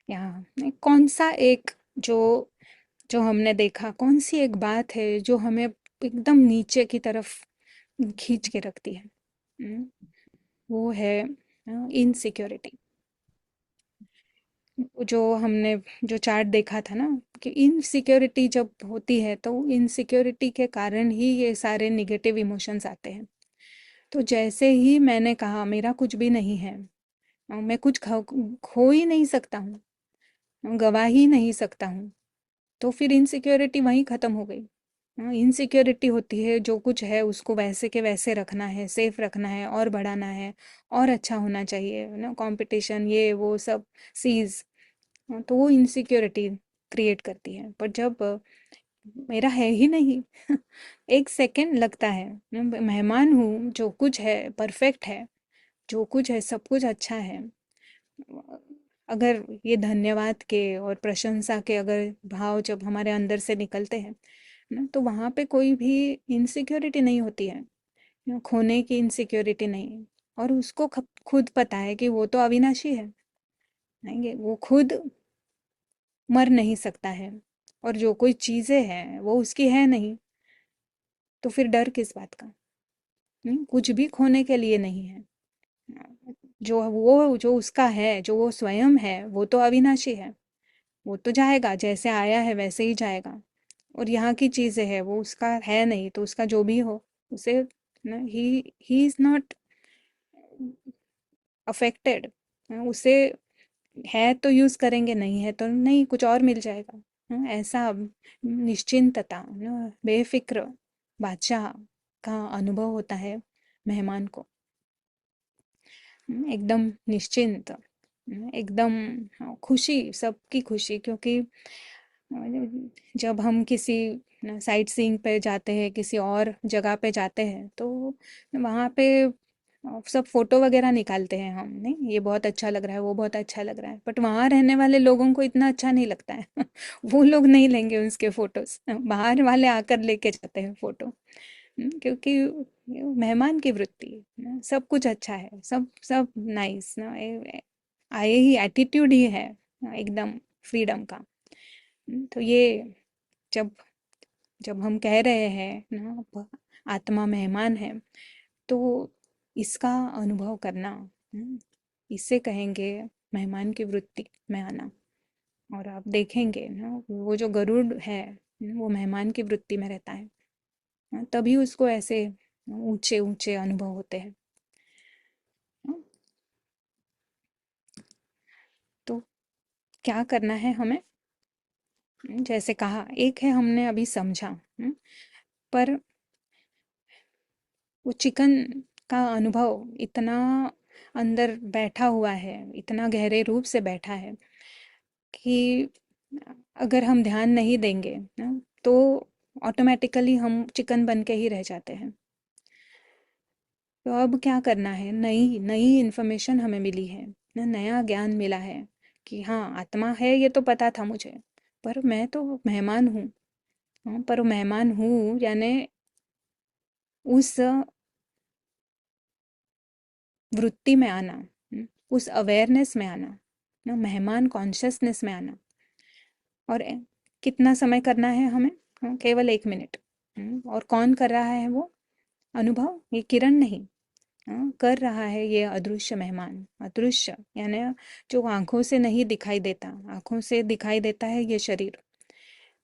यहाँ कौन सा एक जो जो हमने देखा, कौन सी एक बात है जो हमें एकदम नीचे की तरफ खींच के रखती है? हम्म, वो है इनसिक्योरिटी। जो हमने जो चार्ट देखा था ना, कि इनसिक्योरिटी जब होती है तो इनसिक्योरिटी के कारण ही ये सारे निगेटिव इमोशंस आते हैं। तो जैसे ही मैंने कहा मेरा कुछ भी नहीं है, मैं कुछ खो ही नहीं सकता हूँ, गवा ही नहीं सकता हूँ, तो फिर इनसिक्योरिटी वहीं ख़त्म हो गई। इनसिक्योरिटी होती है जो कुछ है उसको वैसे के वैसे रखना है, सेफ रखना है और बढ़ाना है और अच्छा होना चाहिए ना, कंपटीशन ये वो सब सीज। तो वो इनसिक्योरिटी क्रिएट करती है। पर जब मेरा है ही नहीं एक सेकंड लगता है मेहमान हूँ, जो कुछ है परफेक्ट है, जो कुछ है सब कुछ अच्छा है। अगर ये धन्यवाद के और प्रशंसा के अगर भाव जब हमारे अंदर से निकलते हैं ना, तो वहाँ पे कोई भी इनसिक्योरिटी नहीं होती है, खोने की इनसिक्योरिटी नहीं। और उसको खुद पता है कि वो तो अविनाशी है, नहीं वो खुद मर नहीं सकता है, और जो कोई चीज़ें हैं वो उसकी है नहीं, तो फिर डर किस बात का? कुछ भी खोने के लिए नहीं है। जो उसका है, जो वो स्वयं है, वो तो अविनाशी है, वो तो जाएगा, जैसे आया है वैसे ही जाएगा। और यहाँ की चीज़ें है वो उसका है नहीं, तो उसका जो भी हो उसे ही इज नॉट अफेक्टेड। उसे है तो यूज करेंगे, नहीं है तो नहीं, कुछ और मिल जाएगा। ऐसा निश्चिंतता बेफिक्र बादशाह का अनुभव होता है मेहमान को। एकदम निश्चिंत, एकदम खुशी, सबकी खुशी। क्योंकि जब हम किसी ना साइट सीइंग पे जाते हैं, किसी और जगह पे जाते हैं, तो वहाँ पे सब फोटो वगैरह निकालते हैं हम, नहीं ये बहुत अच्छा लग रहा है, वो बहुत अच्छा लग रहा है, बट वहाँ रहने वाले लोगों को इतना अच्छा नहीं लगता है। वो लोग नहीं लेंगे उसके फोटोज, बाहर वाले आकर लेके जाते हैं फोटो। क्योंकि मेहमान की वृत्ति ना, सब कुछ अच्छा है, सब सब नाइस ना, आए ही एटीट्यूड ही है एकदम फ्रीडम का। तो ये जब जब हम कह रहे हैं ना आत्मा मेहमान है, तो इसका अनुभव करना, इसे कहेंगे मेहमान की वृत्ति में आना। और आप देखेंगे ना वो जो गरुड़ है वो मेहमान की वृत्ति में रहता है, तभी उसको ऐसे ऊंचे ऊंचे अनुभव होते हैं। हाँ, तो क्या करना है हमें? जैसे कहा, एक है हमने अभी समझा, पर वो चिकन का अनुभव इतना अंदर बैठा हुआ है, इतना गहरे रूप से बैठा है कि अगर हम ध्यान नहीं देंगे ना, तो ऑटोमेटिकली हम चिकन बन के ही रह जाते हैं। तो अब क्या करना है? नई नई इन्फॉर्मेशन हमें मिली है ना, नया ज्ञान मिला है कि हाँ आत्मा है, ये तो पता था मुझे, पर मैं तो मेहमान हूँ। हाँ, पर मेहमान हूँ यानी उस वृत्ति में आना, उस अवेयरनेस में आना, ना मेहमान कॉन्शियसनेस में आना। और कितना समय करना है हमें? केवल 1 मिनट। और कौन कर रहा है वो अनुभव? ये किरण नहीं, कर रहा है ये अदृश्य मेहमान। अदृश्य यानी जो आंखों से नहीं दिखाई देता, आंखों से दिखाई देता है ये शरीर।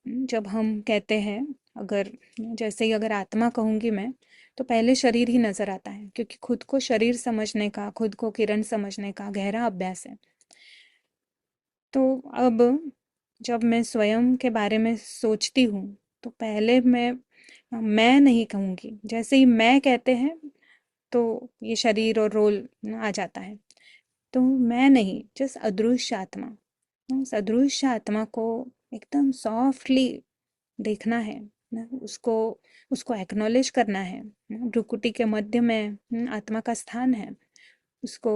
जब हम कहते हैं, अगर जैसे ही अगर आत्मा कहूंगी मैं, तो पहले शरीर ही नजर आता है, क्योंकि खुद को शरीर समझने का, खुद को किरण समझने का गहरा अभ्यास है। तो अब जब मैं स्वयं के बारे में सोचती हूँ, तो पहले मैं नहीं कहूंगी। जैसे ही मैं कहते हैं, तो ये शरीर और रोल आ जाता है। तो मैं नहीं, जस्ट अदृश्य आत्मा। उस अदृश्य आत्मा को एकदम सॉफ्टली देखना है ना, उसको उसको एक्नॉलेज करना है ना। भ्रुकुटी के मध्य में आत्मा का स्थान है, उसको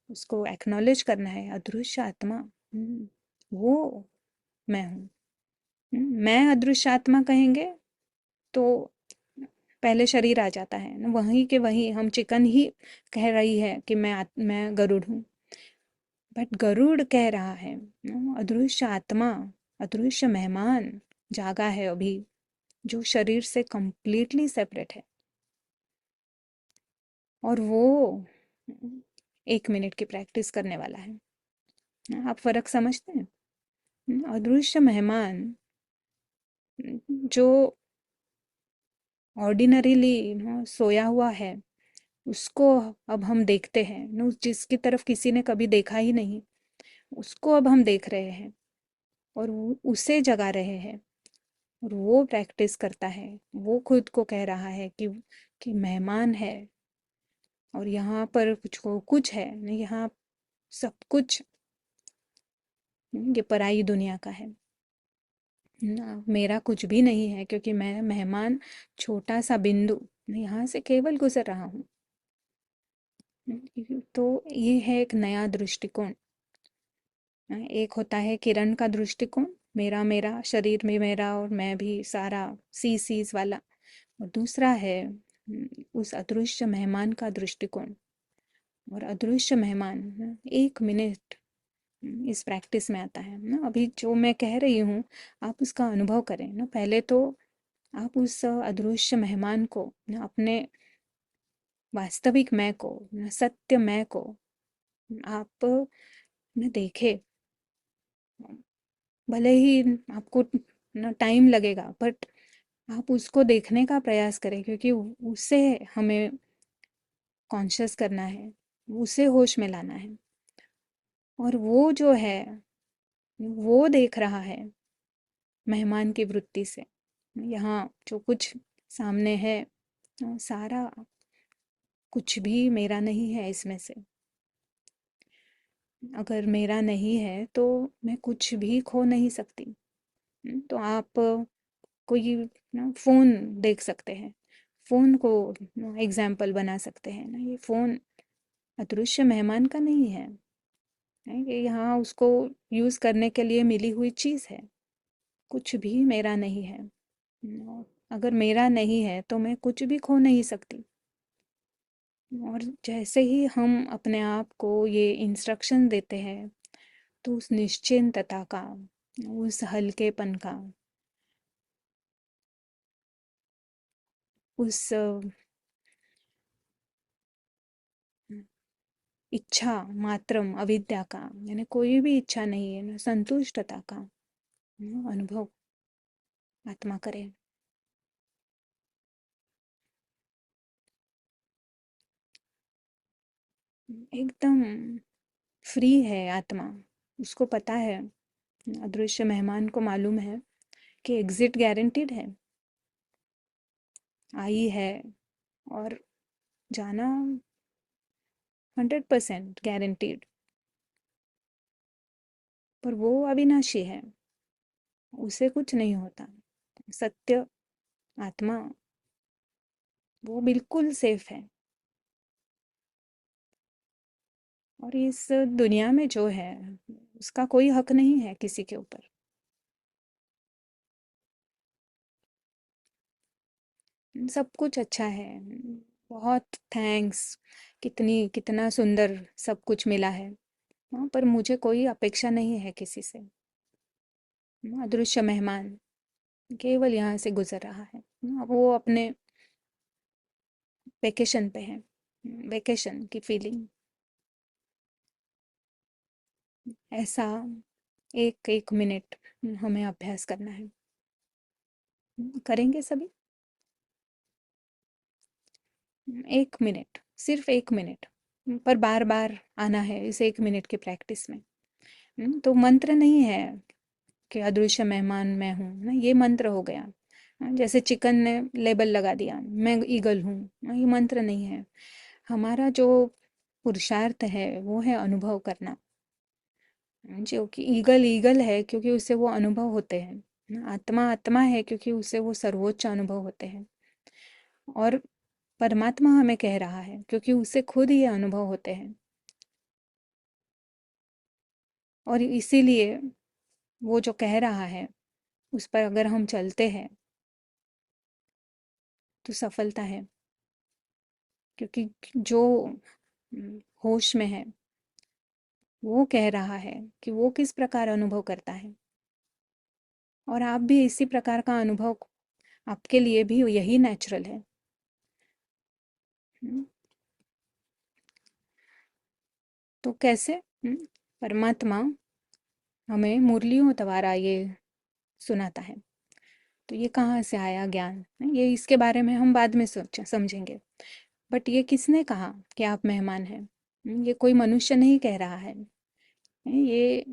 उसको एक्नॉलेज करना है। अदृश्य आत्मा, वो मैं हूँ। मैं अदृश्य आत्मा कहेंगे तो पहले शरीर आ जाता है ना, वहीं के वहीं हम चिकन ही कह रही है कि मैं गरुड़ हूँ। बट गरुड़ कह रहा है अदृश्य आत्मा, अदृश्य मेहमान जागा है अभी, जो शरीर से कंप्लीटली सेपरेट है। और वो 1 मिनट की प्रैक्टिस करने वाला है। आप फर्क समझते हैं? अदृश्य मेहमान जो ऑर्डिनरीली सोया हुआ है, उसको अब हम देखते हैं न, जिसकी तरफ किसी ने कभी देखा ही नहीं, उसको अब हम देख रहे हैं और उसे जगा रहे हैं। और वो प्रैक्टिस करता है, वो खुद को कह रहा है कि मेहमान है, और यहाँ पर कुछ है नहीं, यहाँ सब कुछ ये पराई दुनिया का है ना, मेरा कुछ भी नहीं है, क्योंकि मैं मेहमान, छोटा सा बिंदु, मैं यहाँ से केवल गुजर रहा हूँ। तो ये है एक नया दृष्टिकोण। एक होता है किरण का दृष्टिकोण, मेरा मेरा शरीर में मेरा, और मैं भी सारा सीज वाला। और दूसरा है उस अदृश्य मेहमान का दृष्टिकोण। और अदृश्य मेहमान 1 मिनट इस प्रैक्टिस में आता है ना। अभी जो मैं कह रही हूँ, आप उसका अनुभव करें ना। पहले तो आप उस अदृश्य मेहमान को ना, अपने वास्तविक मैं को ना, सत्य मैं को आप न देखे। भले ही आपको ना टाइम लगेगा, बट आप उसको देखने का प्रयास करें, क्योंकि उसे हमें कॉन्शियस करना है, उसे होश में लाना है। और वो जो है, वो देख रहा है मेहमान की वृत्ति से। यहाँ जो कुछ सामने है, सारा कुछ भी मेरा नहीं है इसमें से। अगर मेरा नहीं है तो मैं कुछ भी खो नहीं सकती। तो आप कोई ना फोन देख सकते हैं, फोन को एग्जाम्पल बना सकते हैं ना, ये फोन अदृश्य मेहमान का नहीं है, ये यहाँ उसको यूज करने के लिए मिली हुई चीज है। कुछ भी मेरा नहीं है। अगर मेरा नहीं है तो मैं कुछ भी खो नहीं सकती। और जैसे ही हम अपने आप को ये इंस्ट्रक्शन देते हैं, तो उस निश्चिंतता का, उस हल्केपन का, उस इच्छा मात्रम अविद्या का, यानी कोई भी इच्छा नहीं है ना, संतुष्टता का अनुभव आत्मा करे। एकदम फ्री है आत्मा। उसको पता है, अदृश्य मेहमान को मालूम है कि एग्जिट गारंटीड है, आई है, और जाना 100% गारंटीड। पर वो अविनाशी है, उसे कुछ नहीं होता। सत्य आत्मा वो बिल्कुल सेफ है। और इस दुनिया में जो है, उसका कोई हक नहीं है किसी के ऊपर। सब कुछ अच्छा है। बहुत थैंक्स, कितनी कितना सुंदर सब कुछ मिला है। हाँ, पर मुझे कोई अपेक्षा नहीं है किसी से। अदृश्य मेहमान केवल यहाँ से गुजर रहा है। वो अपने वेकेशन पे है, वेकेशन की फीलिंग। ऐसा एक एक मिनट हमें अभ्यास करना है। करेंगे सभी? 1 मिनट, सिर्फ 1 मिनट, पर बार बार आना है इस 1 मिनट की प्रैक्टिस में। तो मंत्र नहीं है कि अदृश्य मेहमान मैं हूँ ना, ये मंत्र हो गया। जैसे चिकन ने लेबल लगा दिया, मैं ईगल हूँ, ये मंत्र नहीं है। हमारा जो पुरुषार्थ है वो है अनुभव करना। जो कि ईगल ईगल है क्योंकि उससे वो अनुभव होते हैं, आत्मा आत्मा है क्योंकि उससे वो सर्वोच्च अनुभव होते हैं। और परमात्मा हमें कह रहा है क्योंकि उससे खुद ये अनुभव होते हैं। और इसीलिए वो जो कह रहा है उस पर अगर हम चलते हैं तो सफलता है। क्योंकि जो होश में है वो कह रहा है कि वो किस प्रकार अनुभव करता है। और आप भी इसी प्रकार का अनुभव, आपके लिए भी यही नेचुरल है। हम्म, तो कैसे? परमात्मा हमें मुरलियों द्वारा ये सुनाता है। तो ये कहाँ से आया ज्ञान, ये इसके बारे में हम बाद में सोच समझेंगे। बट ये किसने कहा कि आप मेहमान हैं? ये कोई मनुष्य नहीं कह रहा है, ये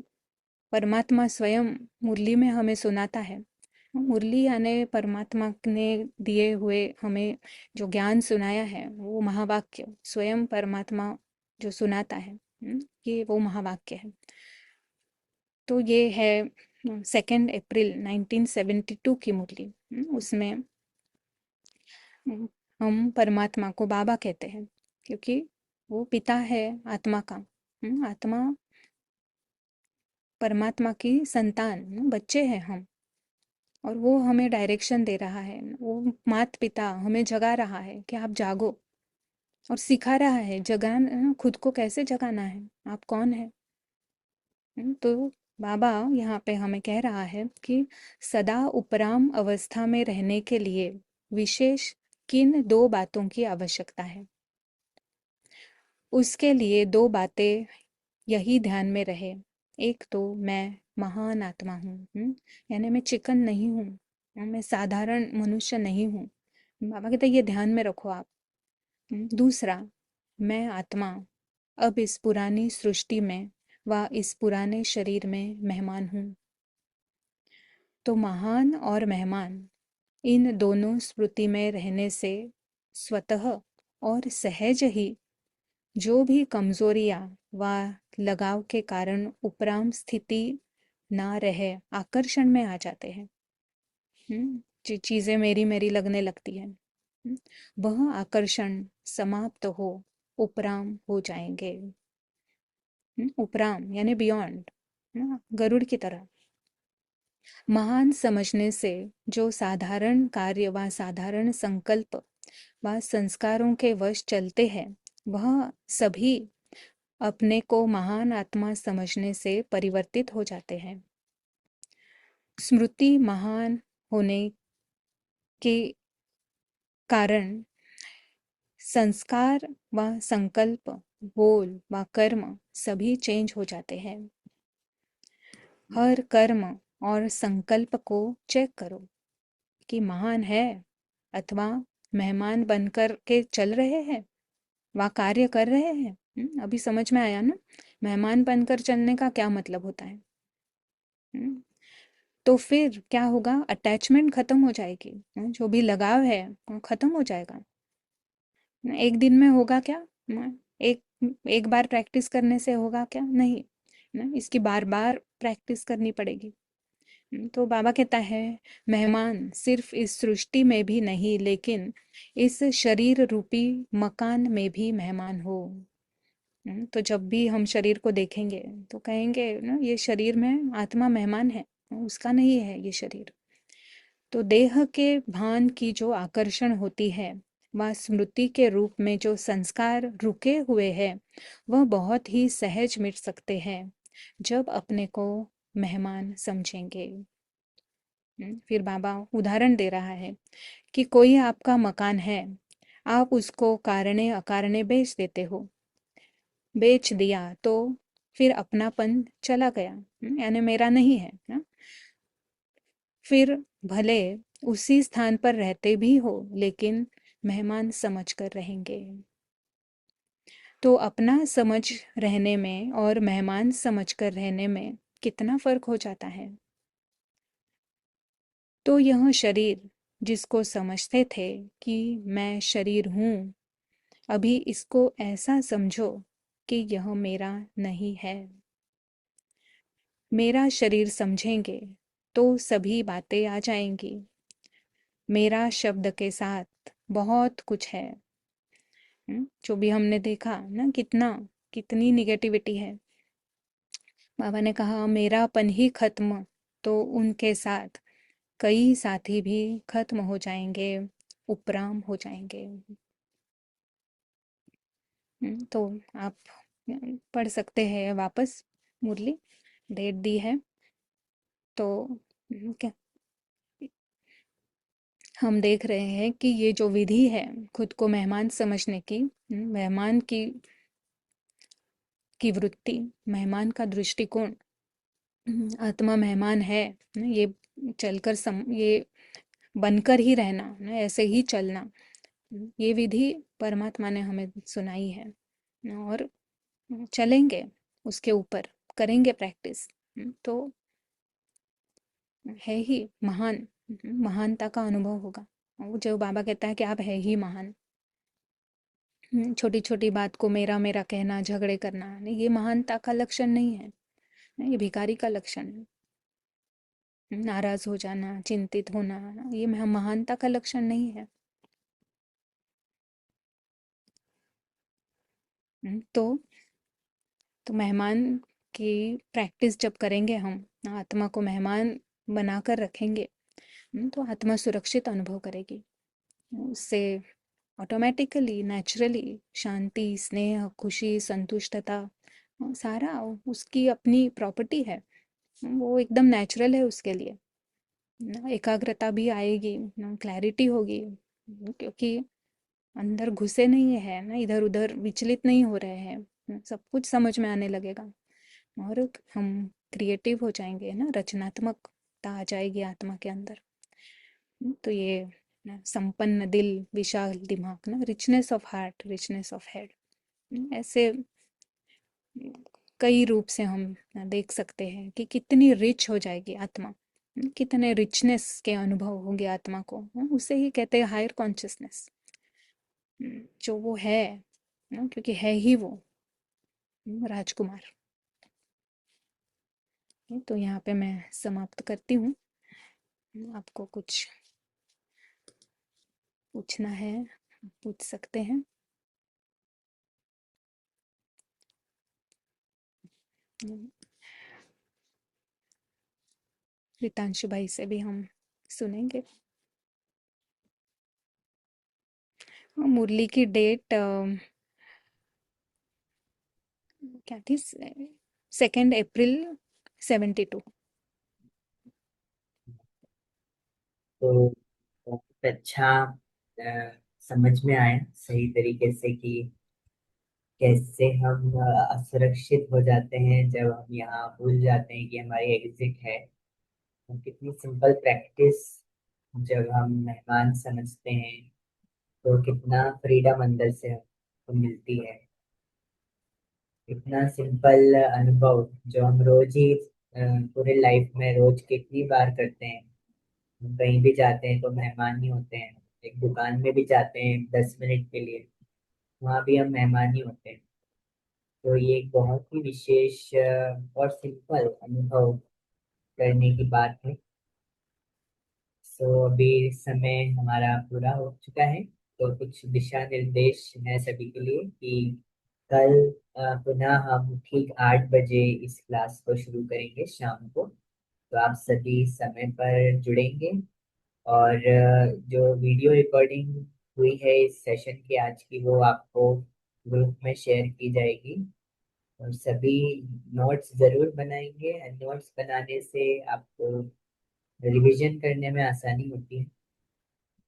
परमात्मा स्वयं मुरली में हमें सुनाता है। मुरली यानी परमात्मा ने दिए हुए हमें जो ज्ञान सुनाया है, वो महावाक्य स्वयं परमात्मा जो सुनाता है, ये वो महावाक्य है। तो ये है 2 अप्रैल 1972 की मुरली। उसमें हम परमात्मा को बाबा कहते हैं क्योंकि वो पिता है आत्मा का। आत्मा परमात्मा की संतान, बच्चे हैं हम। और वो हमें डायरेक्शन दे रहा है, वो माता पिता हमें जगा रहा है कि आप जागो। और सिखा रहा है जगाना, खुद को कैसे जगाना है, आप कौन है। तो बाबा यहाँ पे हमें कह रहा है कि सदा उपराम अवस्था में रहने के लिए विशेष किन 2 बातों की आवश्यकता है। उसके लिए 2 बातें यही ध्यान में रहे। एक तो मैं महान आत्मा हूँ, यानी मैं चिकन नहीं हूँ, मैं साधारण मनुष्य नहीं हूँ। बाबा कहते ये ध्यान में रखो आप। दूसरा, मैं आत्मा अब इस पुरानी सृष्टि में व इस पुराने शरीर में मेहमान हूँ। तो महान और मेहमान, इन दोनों स्मृति में रहने से स्वतः और सहज ही जो भी कमजोरियां व लगाव के कारण उपराम स्थिति ना रहे आकर्षण में आ जाते हैं। चीजें मेरी मेरी लगने लगती है। वह आकर्षण समाप्त हो उपराम हो जाएंगे। उपराम यानी बियॉन्ड, गरुड़ की तरह। महान समझने से जो साधारण कार्य व साधारण संकल्प व संस्कारों के वश चलते हैं, वह सभी अपने को महान आत्मा समझने से परिवर्तित हो जाते हैं। स्मृति महान होने के कारण संस्कार व संकल्प, बोल व कर्म सभी चेंज हो जाते हैं। हर कर्म और संकल्प को चेक करो कि महान है अथवा मेहमान बनकर के चल रहे हैं व कार्य कर रहे हैं। अभी समझ में आया ना, मेहमान बनकर चलने का क्या मतलब होता है। हम्म, तो फिर क्या होगा, अटैचमेंट खत्म हो जाएगी। जो भी लगाव है वो खत्म हो जाएगा। एक दिन में होगा क्या, एक एक बार प्रैक्टिस करने से होगा क्या, नहीं ना, इसकी बार बार प्रैक्टिस करनी पड़ेगी। तो बाबा कहता है, मेहमान सिर्फ इस सृष्टि में भी नहीं, लेकिन इस शरीर रूपी मकान में भी मेहमान हो। तो जब भी हम शरीर को देखेंगे तो कहेंगे ना, ये शरीर में आत्मा मेहमान है, उसका नहीं है ये शरीर। तो देह के भान की जो आकर्षण होती है वह स्मृति के रूप में जो संस्कार रुके हुए हैं, वह बहुत ही सहज मिट सकते हैं जब अपने को मेहमान समझेंगे। फिर बाबा उदाहरण दे रहा है कि कोई आपका मकान है, आप उसको कारणे अकारणे बेच देते हो। बेच दिया तो फिर अपनापन चला गया, यानी मेरा नहीं है ना। फिर भले उसी स्थान पर रहते भी हो, लेकिन मेहमान समझ कर रहेंगे। तो अपना समझ रहने में और मेहमान समझ कर रहने में कितना फर्क हो जाता है। तो यह शरीर जिसको समझते थे कि मैं शरीर हूं, अभी इसको ऐसा समझो कि यह मेरा नहीं है। मेरा शरीर समझेंगे तो सभी बातें आ जाएंगी। मेरा शब्द के साथ बहुत कुछ है। जो भी हमने देखा ना, कितनी निगेटिविटी है। बाबा ने कहा मेरापन ही खत्म, तो उनके साथ कई साथी भी खत्म हो जाएंगे, उपराम हो जाएंगे। तो आप पढ़ सकते हैं वापस मुरली, डेट दी है। तो क्या हम देख रहे हैं कि ये जो विधि है खुद को मेहमान समझने की, मेहमान की वृत्ति, मेहमान का दृष्टिकोण, आत्मा मेहमान है ना, ये चलकर ये बनकर ही रहना ना, ऐसे ही चलना, ये विधि परमात्मा ने हमें सुनाई है। और चलेंगे उसके ऊपर, करेंगे प्रैक्टिस, तो है ही महान, महानता का अनुभव होगा। वो जो बाबा कहता है कि आप है ही महान। छोटी छोटी बात को मेरा मेरा कहना, झगड़े करना, नहीं, ये महानता का लक्षण नहीं है। नहीं, ये भिखारी का लक्षण है। नाराज हो जाना, चिंतित होना, ये महानता का लक्षण नहीं है। तो मेहमान की प्रैक्टिस जब करेंगे हम, आत्मा को मेहमान बनाकर रखेंगे, तो आत्मा सुरक्षित अनुभव करेगी। उससे ऑटोमेटिकली, नेचुरली शांति, स्नेह, खुशी, संतुष्टता, सारा उसकी अपनी प्रॉपर्टी है। वो एकदम नेचुरल है उसके लिए। एकाग्रता भी आएगी, क्लैरिटी होगी, क्योंकि अंदर घुसे नहीं है ना, इधर उधर विचलित नहीं हो रहे हैं, सब कुछ समझ में आने लगेगा। और हम क्रिएटिव हो जाएंगे ना, रचनात्मकता आ जाएगी आत्मा के अंदर। तो ये संपन्न दिल, विशाल दिमाग ना, richness of heart, richness of head, ऐसे कई रूप से हम देख सकते हैं कि कितनी रिच हो जाएगी आत्मा, कितने रिचनेस के अनुभव होंगे आत्मा को। उसे ही कहते हैं हायर कॉन्शियसनेस, जो वो है ना, क्योंकि है ही वो राजकुमार। तो यहाँ पे मैं समाप्त करती हूँ। आपको कुछ पूछना है पूछ सकते हैं। हम्म, रितांशु भाई से भी हम सुनेंगे। मुरली की डेट क्या थी? 2 अप्रैल 72। तो बहुत अच्छा समझ में आया सही तरीके से कि कैसे हम असुरक्षित हो जाते हैं जब हम यहाँ भूल जाते हैं कि हमारी एग्जिट है। और कितनी सिंपल प्रैक्टिस जब हम मेहमान समझते हैं तो कितना फ्रीडम अंदर से हमको मिलती है। इतना सिंपल अनुभव जो हम रोज ही पूरे लाइफ में रोज कितनी बार करते हैं। हम कहीं भी जाते हैं तो मेहमान ही होते हैं। एक दुकान में भी जाते हैं 10 मिनट के लिए, वहाँ भी हम मेहमान ही होते हैं। तो ये एक बहुत ही विशेष और सिंपल अनुभव करने की बात है। सो अभी समय हमारा पूरा हो चुका है, तो कुछ दिशा निर्देश है सभी के लिए कि कल पुनः हम ठीक 8 बजे इस क्लास को शुरू करेंगे शाम को। तो आप सभी समय पर जुड़ेंगे। और जो वीडियो रिकॉर्डिंग हुई है इस सेशन की आज की, वो आपको ग्रुप में शेयर की जाएगी। और सभी नोट्स जरूर बनाएंगे। नोट्स बनाने से आपको रिवीजन करने में आसानी होती है।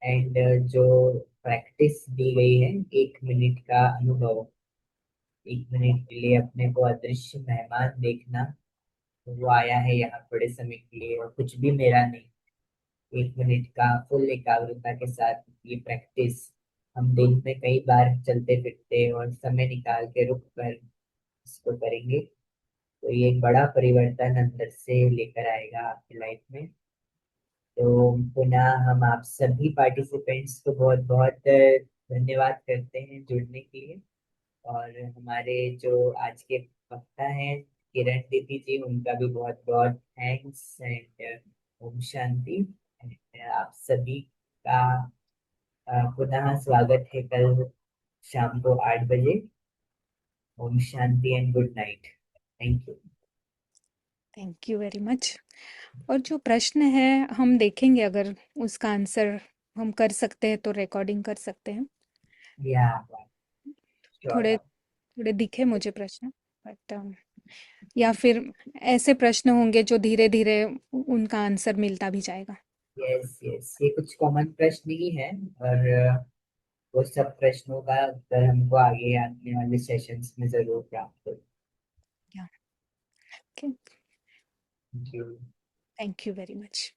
एंड जो प्रैक्टिस दी गई है 1 मिनट का अनुभव, 1 मिनट के लिए अपने को अदृश्य मेहमान देखना, तो वो आया है यहाँ थोड़े समय के लिए और कुछ भी मेरा नहीं। 1 मिनट का फुल एकाग्रता के साथ ये प्रैक्टिस हम दिन में कई बार चलते फिरते और समय निकाल के रुक कर इसको करेंगे, तो ये एक बड़ा परिवर्तन अंदर से लेकर आएगा आपकी लाइफ में। तो पुनः हम आप सभी पार्टिसिपेंट्स को बहुत बहुत धन्यवाद करते हैं जुड़ने के लिए। और हमारे जो आज के वक्ता हैं किरण दीदी जी, उनका भी बहुत बहुत थैंक्स एंड ओम शांति। आप सभी का पुनः स्वागत है कल शाम को 8 बजे। ओम शांति and good night. Thank you. Thank you very much. और जो प्रश्न है हम देखेंगे, अगर उसका आंसर हम कर सकते हैं तो रिकॉर्डिंग कर सकते हैं। या श्योर। थोड़े थोड़े दिखे मुझे प्रश्न, बट या फिर ऐसे प्रश्न होंगे जो धीरे धीरे उनका आंसर मिलता भी जाएगा। यस यस, ये कुछ कॉमन प्रश्न ही है। और वो सब प्रश्नों का उत्तर हमको आगे आने वाले सेशंस में जरूर प्राप्त हो। या okay. Thank you. Thank you very much.